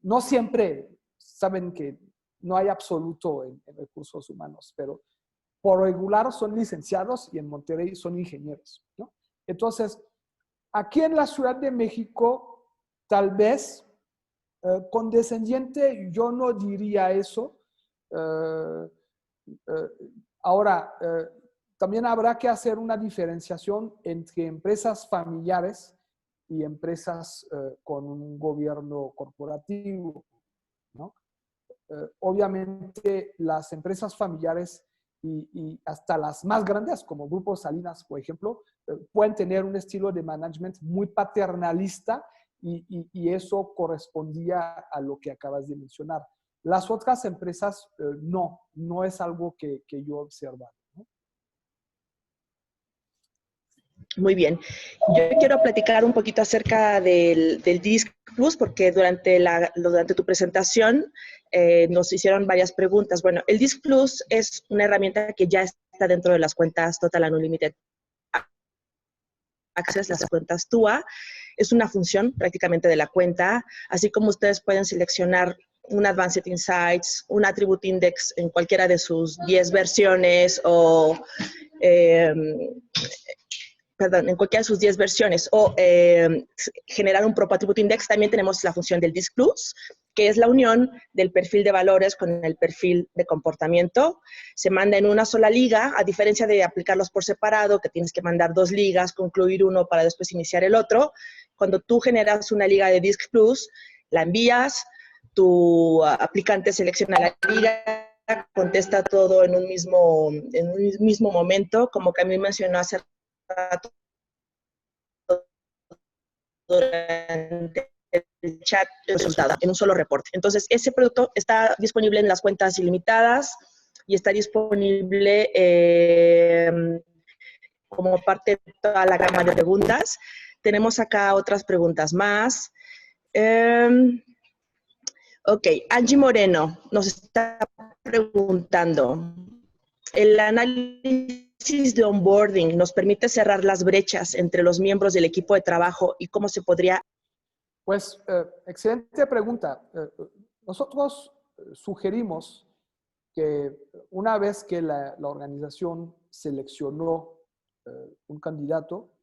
No siempre, saben que no hay absoluto en recursos humanos, pero por regular son licenciados y en Monterrey son ingenieros, ¿no? Entonces, aquí en la Ciudad de México, tal vez, condescendiente, yo no diría eso. Ahora, también habrá que hacer una diferenciación entre empresas familiares y empresas con un gobierno corporativo, ¿no? Obviamente, las empresas familiares y hasta las más grandes, como Grupo Salinas, por ejemplo, pueden tener un estilo de management muy paternalista y eso correspondía a lo que acabas de mencionar. Las otras empresas no es algo que yo he observado, ¿no? Muy bien. Yo quiero platicar un poquito acerca del DISC Plus, porque durante tu presentación nos hicieron varias preguntas. Bueno, el DISC Plus es una herramienta que ya está dentro de las cuentas Total and Unlimited Access, las cuentas TUA. Es una función prácticamente de la cuenta, así como ustedes pueden seleccionar un Advanced Insights, un Attribute Index en cualquiera de sus 10 versiones o en cualquiera de sus 10 versiones, o generar un Prop Attribute Index. También tenemos la función del DISC Plus, que es la unión del perfil de valores con el perfil de comportamiento. Se manda en una sola liga, a diferencia de aplicarlos por separado, que tienes que mandar 2 ligas, concluir uno para después iniciar el otro. Cuando tú generas una liga de DISC Plus, la envías, tu aplicante selecciona la liga, contesta todo en un mismo momento, como que a mí mencionó hace rato durante el chat resultado en un solo reporte. Entonces, ese producto está disponible en las cuentas ilimitadas y está disponible como parte de toda la gama de preguntas. Tenemos acá otras preguntas más. Ok, Angie Moreno nos está preguntando, ¿el análisis de onboarding nos permite cerrar las brechas entre los miembros del equipo de trabajo y cómo se podría? Pues, excelente pregunta. Nosotros sugerimos que una vez que la organización seleccionó un candidato,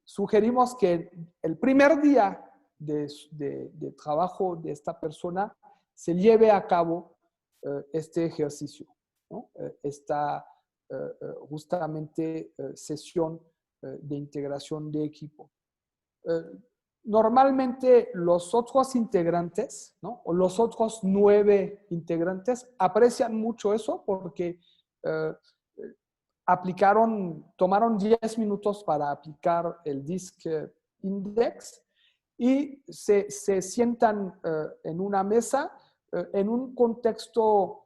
sugerimos que el primer día de trabajo de esta persona se lleve a cabo este ejercicio, ¿no? Esta justamente sesión de integración de equipo. normalmente los otros integrantes, ¿no? O los otros 9 integrantes aprecian mucho eso porque tomaron 10 minutos para aplicar el DISC Index y se sientan en una mesa en un contexto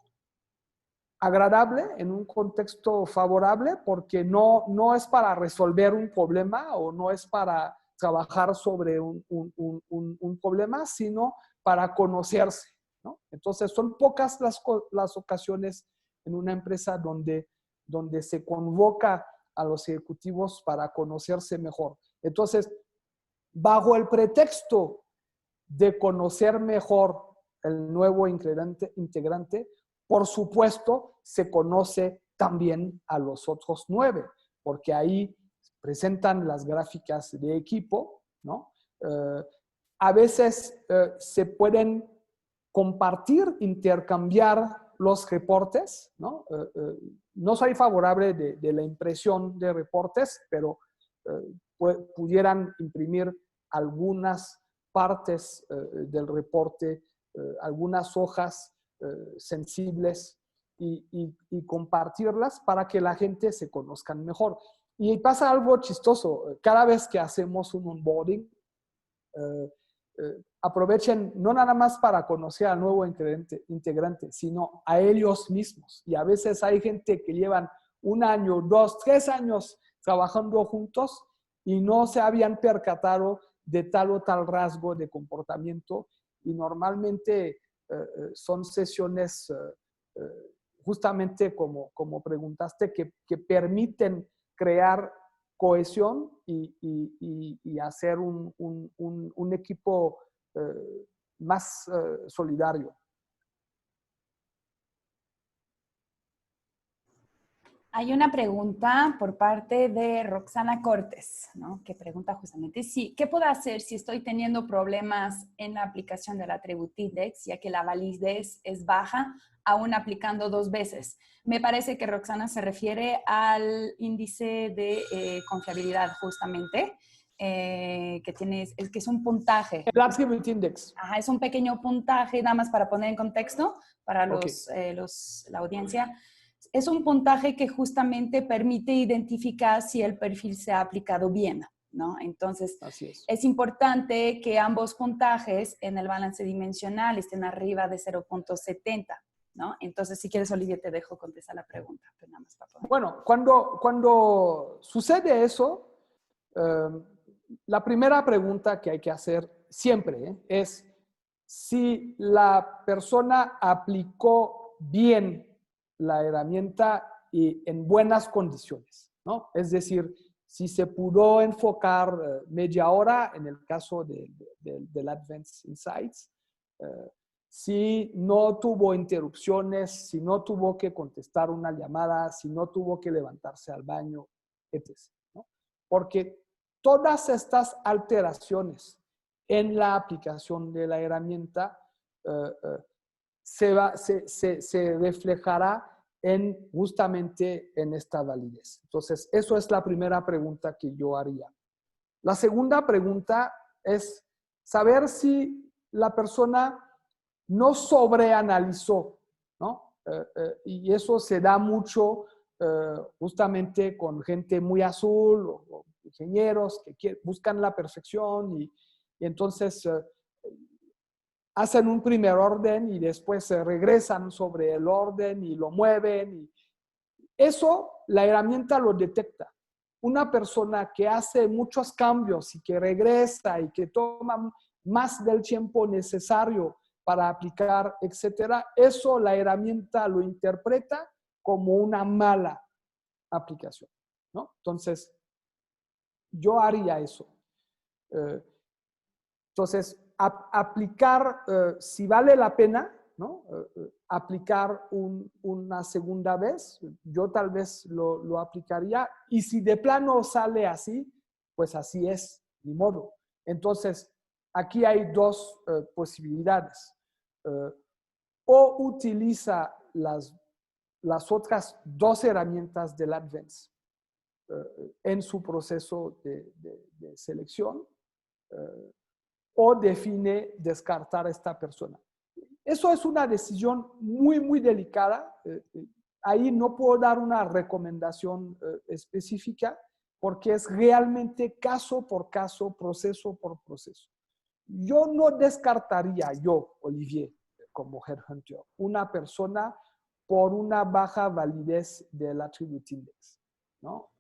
agradable, en un contexto favorable, porque no es para resolver un problema o no es para trabajar sobre un problema, sino para conocerse, ¿no? Entonces, son pocas las ocasiones en una empresa donde se convoca a los ejecutivos para conocerse mejor. Entonces, bajo el pretexto de conocer mejor el nuevo integrante, por supuesto, se conoce también a los otros 9, porque ahí presentan las gráficas de equipo, ¿no? A veces se pueden compartir, intercambiar los reportes, ¿no? No soy favorable de la impresión de reportes, pero pudieran imprimir algunas partes del reporte, algunas hojas sensibles y compartirlas para que la gente se conozcan mejor. Y pasa algo chistoso. Cada vez que hacemos un onboarding, aprovechen no nada más para conocer al nuevo integrante, sino a ellos mismos. Y a veces hay gente que llevan 1 año, 2, 3 años trabajando juntos y no se habían percatado de tal o tal rasgo de comportamiento. Y normalmente son sesiones, justamente como preguntaste, que permiten crear cohesión y hacer un equipo más solidario. Hay una pregunta por parte de Roxana Cortés, ¿no? Que pregunta justamente, ¿qué puedo hacer si estoy teniendo problemas en la aplicación del Attribute Index, ya que la validez es baja, aún aplicando 2 veces? Me parece que Roxana se refiere al índice de confiabilidad, justamente, que es un puntaje. El Attribute Index. Ajá, es un pequeño puntaje, nada más para poner en contexto para la audiencia. Es un puntaje que justamente permite identificar si el perfil se ha aplicado bien, ¿no? Entonces, es importante que ambos puntajes en el balance dimensional estén arriba de 0.70, ¿no? Entonces, si quieres, Olivier, te dejo contestar la pregunta. Pero nada más para poner. Bueno, cuando sucede eso, la primera pregunta que hay que hacer siempre es si la persona aplicó bien la herramienta y en buenas condiciones, ¿no? Es decir, si se pudo enfocar media hora en el caso del Advanced Insights, si no tuvo interrupciones, si no tuvo que contestar una llamada, si no tuvo que levantarse al baño, etc., ¿no? Porque todas estas alteraciones en la aplicación de la herramienta se reflejará justamente en esta validez. Entonces, eso es la primera pregunta que yo haría. La segunda pregunta es saber si la persona no sobreanalizó, ¿no? Y eso se da mucho justamente con gente muy azul o ingenieros que buscan la perfección y entonces hacen un primer orden y después se regresan sobre el orden y lo mueven. Eso la herramienta lo detecta. Una persona que hace muchos cambios y que regresa y que toma más del tiempo necesario para aplicar, etcétera, eso la herramienta lo interpreta como una mala aplicación, ¿no? Entonces, yo haría eso. Entonces, aplicar, si vale la pena, ¿no? Aplicar una segunda vez, yo tal vez lo aplicaría. Y si de plano sale así, pues así es, ni modo. Entonces, aquí hay 2 posibilidades. O utiliza las otras 2 herramientas del Advance en su proceso de selección, o define descartar a esta persona. Eso es una decisión muy, muy delicada. Ahí no puedo dar una recomendación específica porque es realmente caso por caso, proceso por proceso. Yo no descartaría, Olivier, como headhunter, una persona por una baja validez del Attribute Index, ¿no?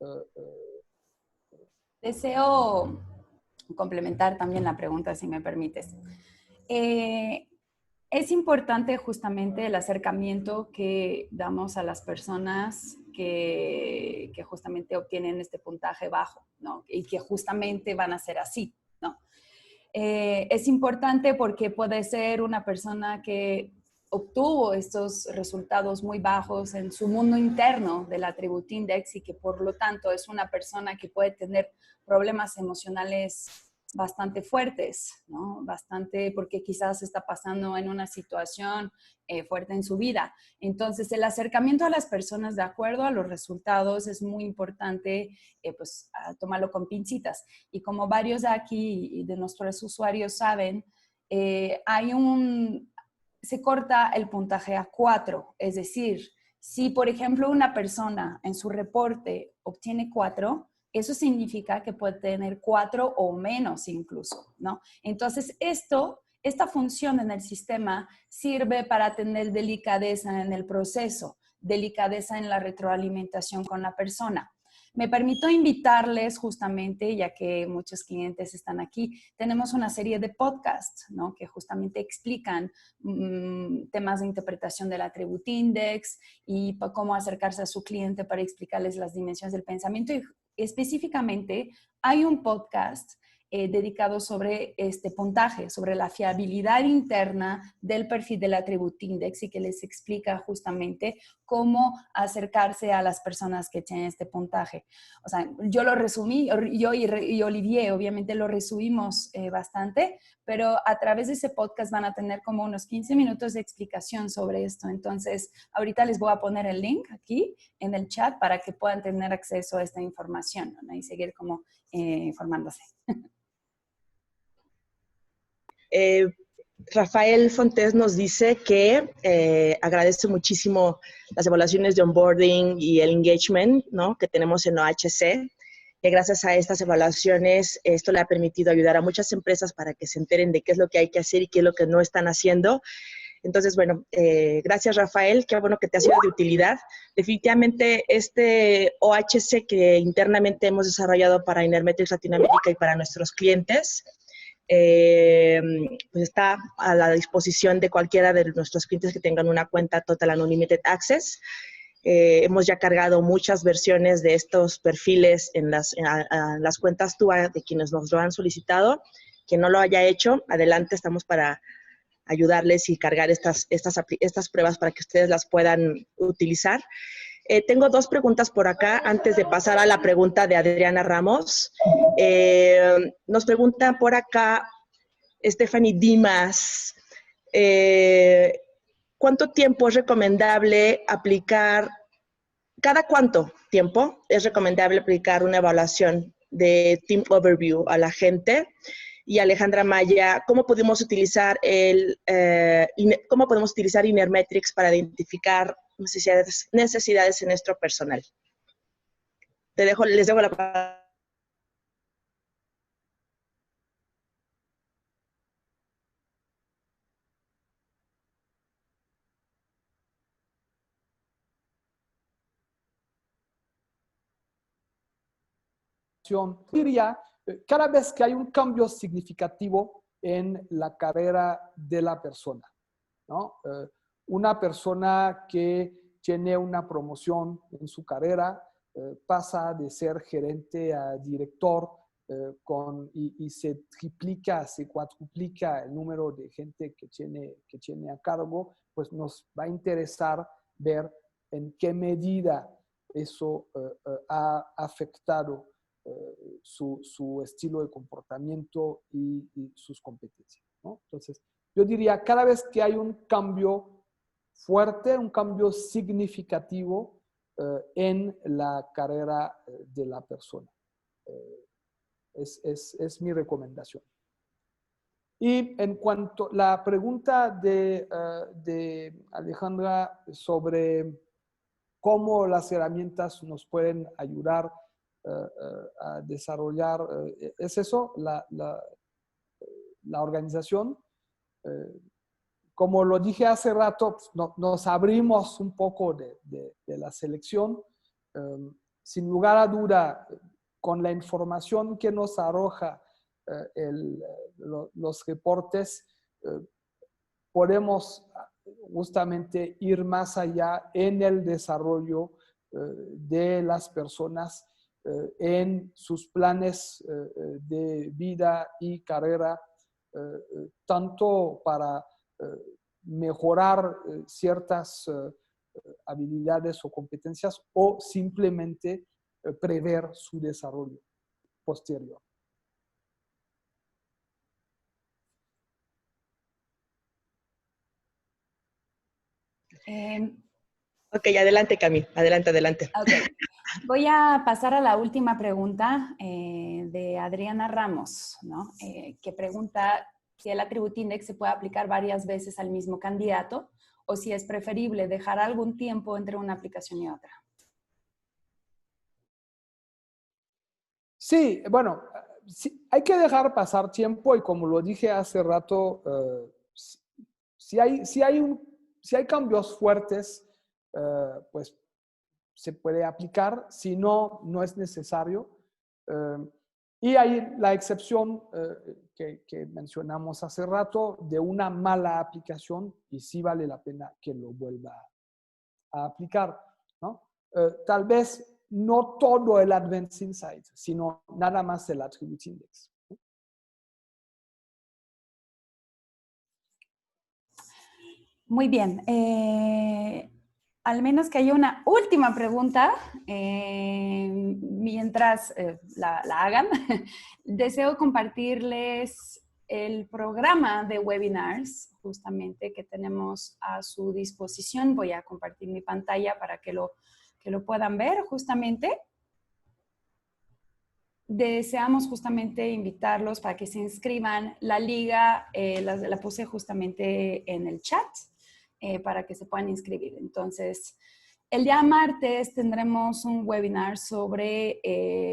Deseo complementar también la pregunta, si me permites. Es importante justamente el acercamiento que damos a las personas que justamente obtienen este puntaje bajo, ¿no? Y que justamente van a ser así, ¿no? Es importante porque puede ser una persona que obtuvo estos resultados muy bajos en su mundo interno del Attribute Index y que por lo tanto es una persona que puede tener problemas emocionales bastante fuertes, ¿no? Bastante porque quizás está pasando en una situación fuerte en su vida. Entonces, el acercamiento a las personas de acuerdo a los resultados es muy importante, pues, tomarlo con pincitas. Y como varios de aquí y de nuestros usuarios saben, se corta el puntaje a 4, es decir, si por ejemplo una persona en su reporte obtiene 4, eso significa que puede tener 4 o menos incluso, ¿no? Entonces, esta función en el sistema sirve para tener delicadeza en el proceso, delicadeza en la retroalimentación con la persona. Me permito invitarles justamente, ya que muchos clientes están aquí, tenemos una serie de podcasts, ¿no? Que justamente explican temas de interpretación del Attribute Index y cómo acercarse a su cliente para explicarles las dimensiones del pensamiento. Y específicamente hay un podcast dedicado sobre este puntaje, sobre la fiabilidad interna del perfil del Attribute Index y que les explica justamente cómo acercarse a las personas que tienen este puntaje. O sea, yo lo resumí, yo y Olivier obviamente lo resumimos bastante, pero a través de ese podcast van a tener como unos 15 minutos de explicación sobre esto. Entonces, ahorita les voy a poner el link aquí en el chat para que puedan tener acceso a esta información, ¿no? Y seguir como informándose. Rafael Fontes nos dice que agradece muchísimo las evaluaciones de onboarding y el engagement, ¿no? Que tenemos en OHC. Que gracias a estas evaluaciones esto le ha permitido ayudar a muchas empresas para que se enteren de qué es lo que hay que hacer y qué es lo que no están haciendo. Entonces, bueno, gracias Rafael, qué bueno que te ha sido de utilidad. Definitivamente este OHC que internamente hemos desarrollado para Inermetrics Latinoamérica y para nuestros clientes, pues está a la disposición de cualquiera de nuestros clientes que tengan una cuenta Total Unlimited Access. Hemos ya cargado muchas versiones de estos perfiles en las cuentas TUA de quienes nos lo han solicitado. Quien no lo haya hecho, adelante, estamos para ayudarles y cargar estas pruebas para que ustedes las puedan utilizar. Tengo dos preguntas por acá antes de pasar a la pregunta de Adriana Ramos. Nos pregunta por acá Stephanie Dimas, ¿cuánto tiempo es recomendable aplicar, cada cuánto tiempo es recomendable aplicar una evaluación de Team Overview a la gente? Y Alejandra Maya, ¿cómo podemos utilizar Inermetrics para identificar necesidades en nuestro personal? Les dejo la palabra. Diría, cada vez que hay un cambio significativo en la carrera de la persona, ¿no? Una persona que tiene una promoción en su carrera pasa de ser gerente a director y se triplica, se cuadruplica el número de gente que tiene a cargo, pues nos va a interesar ver en qué medida eso ha afectado su estilo de comportamiento y sus competencias, ¿no? Entonces, yo diría, cada vez que hay un cambio fuerte, un cambio significativo en la carrera de la persona. Es mi recomendación. Y en cuanto a la pregunta de Alejandra sobre cómo las herramientas nos pueden ayudar a desarrollar, es eso, la organización. Como lo dije hace rato, nos abrimos un poco de la selección. Sin lugar a duda, con la información que nos arroja los reportes, podemos justamente ir más allá en el desarrollo de las personas en sus planes de vida y carrera, tanto para mejorar ciertas habilidades o competencias o simplemente prever su desarrollo posterior. Ok, adelante, Cami. Adelante, adelante. Okay. Voy a pasar a la última pregunta de Adriana Ramos, ¿no? Que pregunta si el Attribute Index se puede aplicar varias veces al mismo candidato o si es preferible dejar algún tiempo entre una aplicación y otra. Sí, bueno, sí, hay que dejar pasar tiempo y como lo dije hace rato, si hay cambios fuertes, pues se puede aplicar, si no, no es necesario. Y hay la excepción que mencionamos hace rato de una mala aplicación y sí vale la pena que lo vuelva a aplicar, ¿no? Tal vez no todo el Advanced Insight, sino nada más el Attribute Index. Muy bien. Al menos que haya una última pregunta, mientras la hagan, deseo compartirles el programa de webinars justamente que tenemos a su disposición. Voy a compartir mi pantalla para que lo puedan ver justamente. Deseamos justamente invitarlos para que se inscriban. La liga la puse justamente en el chat. Para que se puedan inscribir. Entonces, el día martes tendremos un webinar sobre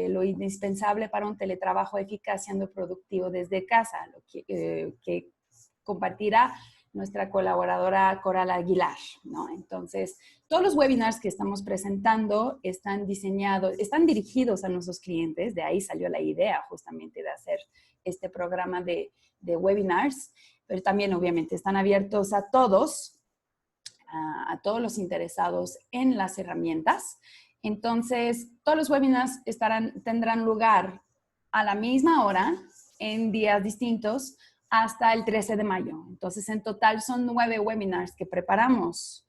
lo indispensable para un teletrabajo eficaz siendo productivo desde casa, lo que compartirá nuestra colaboradora Coral Aguilar, ¿no? Entonces, todos los webinars que estamos presentando están dirigidos a nuestros clientes, de ahí salió la idea justamente de hacer este programa de webinars, pero también obviamente están abiertos a todos los interesados en las herramientas. Entonces, todos los webinars tendrán lugar a la misma hora, en días distintos, hasta el 13 de mayo. Entonces, en total son 9 webinars que preparamos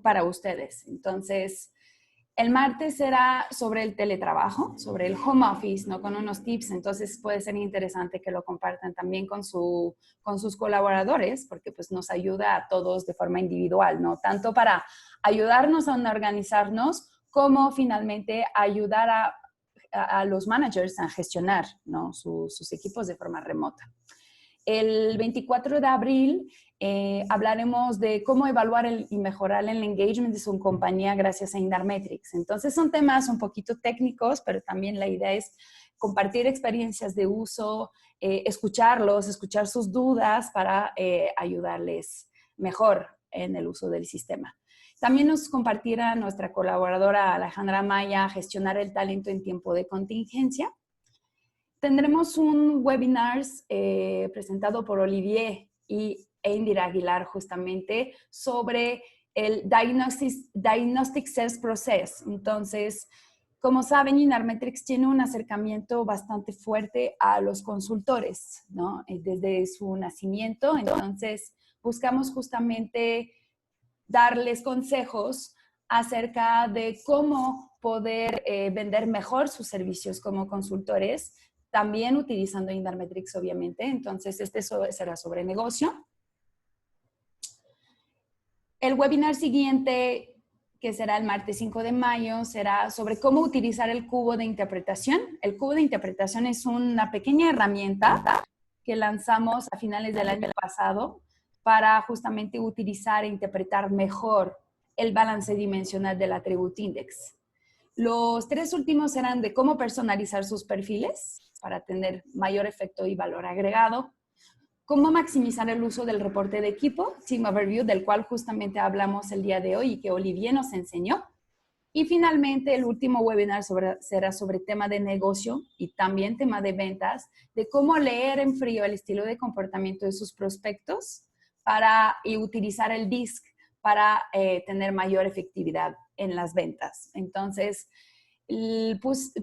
para ustedes. Entonces, el martes será sobre el teletrabajo, sobre el home office, ¿no? Con unos tips. Entonces puede ser interesante que lo compartan también con sus colaboradores, porque pues nos ayuda a todos de forma individual, ¿no? Tanto para ayudarnos a organizarnos, como finalmente ayudar a los managers a gestionar, ¿no? sus equipos de forma remota. El 24 de abril hablaremos de cómo evaluar y mejorar el engagement de su compañía gracias a Indarmetrics. Entonces son temas un poquito técnicos, pero también la idea es compartir experiencias de uso, escuchar sus dudas para ayudarles mejor en el uso del sistema. También nos compartirá nuestra colaboradora Alejandra Maya gestionar el talento en tiempo de contingencia. Tendremos un webinar presentado por Olivier e Indira Aguilar justamente sobre el Diagnostic Sales Process. Entonces, como saben, Indarmetrics tiene un acercamiento bastante fuerte a los consultores, ¿no? Desde su nacimiento. Entonces, buscamos justamente darles consejos acerca de cómo poder vender mejor sus servicios como consultores, también utilizando Indarmetrics, obviamente. Entonces, este será sobre negocio. El webinar siguiente, que será el martes 5 de mayo, será sobre cómo utilizar el cubo de interpretación. El cubo de interpretación es una pequeña herramienta que lanzamos a finales del año pasado para justamente utilizar e interpretar mejor el balance dimensional del Attribute Index. Los 3 últimos eran de cómo personalizar sus perfiles para tener mayor efecto y valor agregado, cómo maximizar el uso del reporte de equipo, Team Overview, del cual justamente hablamos el día de hoy y que Olivier nos enseñó. Y finalmente, el último webinar será sobre tema de negocio y también tema de ventas, de cómo leer en frío el estilo de comportamiento de sus prospectos y utilizar el DISC para tener mayor efectividad en las ventas. Entonces,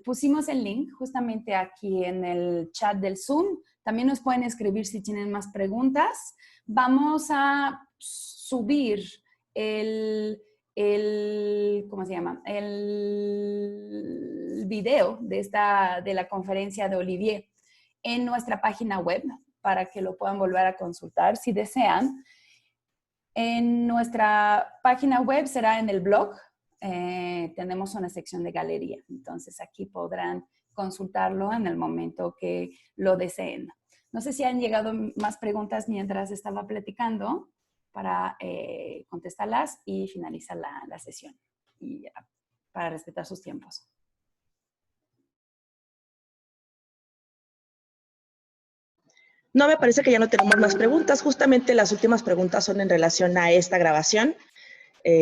pusimos el link justamente aquí en el chat del Zoom. También nos pueden escribir si tienen más preguntas. Vamos a subir ¿cómo se llama? El video de la conferencia de Olivier en nuestra página web para que lo puedan volver a consultar si desean. En nuestra página web será en el blog. Tenemos una sección de galería. Entonces aquí podrán consultarlo en el momento que lo deseen. No sé si han llegado más preguntas mientras estaba platicando para contestarlas y finalizar la sesión y para respetar sus tiempos. No, me parece que ya no tenemos más preguntas. Justamente las últimas preguntas son en relación a esta grabación,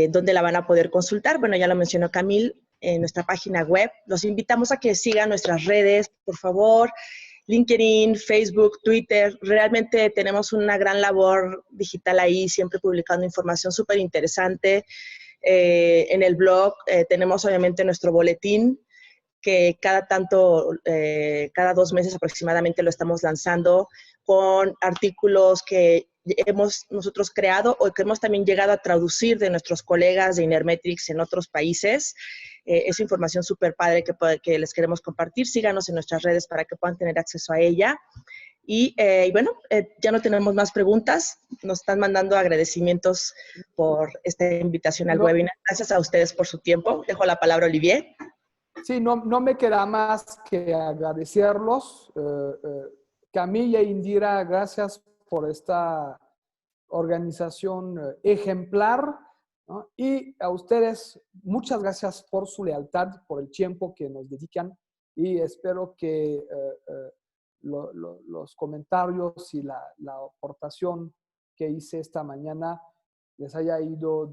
donde la van a poder consultar. Bueno, ya lo mencionó Camille, en nuestra página web. Los invitamos a que sigan nuestras redes, por favor. LinkedIn, Facebook, Twitter. Realmente tenemos una gran labor digital ahí, siempre publicando información súper interesante. En el blog tenemos obviamente nuestro boletín, que cada 2 meses aproximadamente lo estamos lanzando con artículos que hemos nosotros creado o que hemos también llegado a traducir de nuestros colegas de Inermetrics en otros países. Es información súper padre que les queremos compartir. Síganos en nuestras redes para que puedan tener acceso a ella. Y bueno, ya no tenemos más preguntas. Nos están mandando agradecimientos por esta invitación al webinar. Gracias a ustedes por su tiempo. Dejo la palabra a Olivier. Sí, no me queda más que agradecerlos. Camille e Indira, gracias por esta organización ejemplar, ¿no? Y a ustedes, muchas gracias por su lealtad, por el tiempo que nos dedican y espero que los comentarios y la aportación que hice esta mañana les haya ido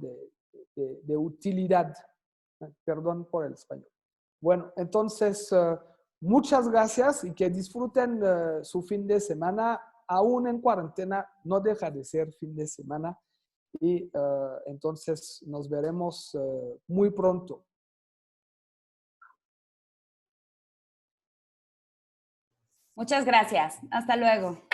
de utilidad. Perdón por el español. Bueno, entonces, muchas gracias y que disfruten su fin de semana. Aún en cuarentena, no deja de ser fin de semana. Y entonces nos veremos muy pronto. Muchas gracias. Hasta luego.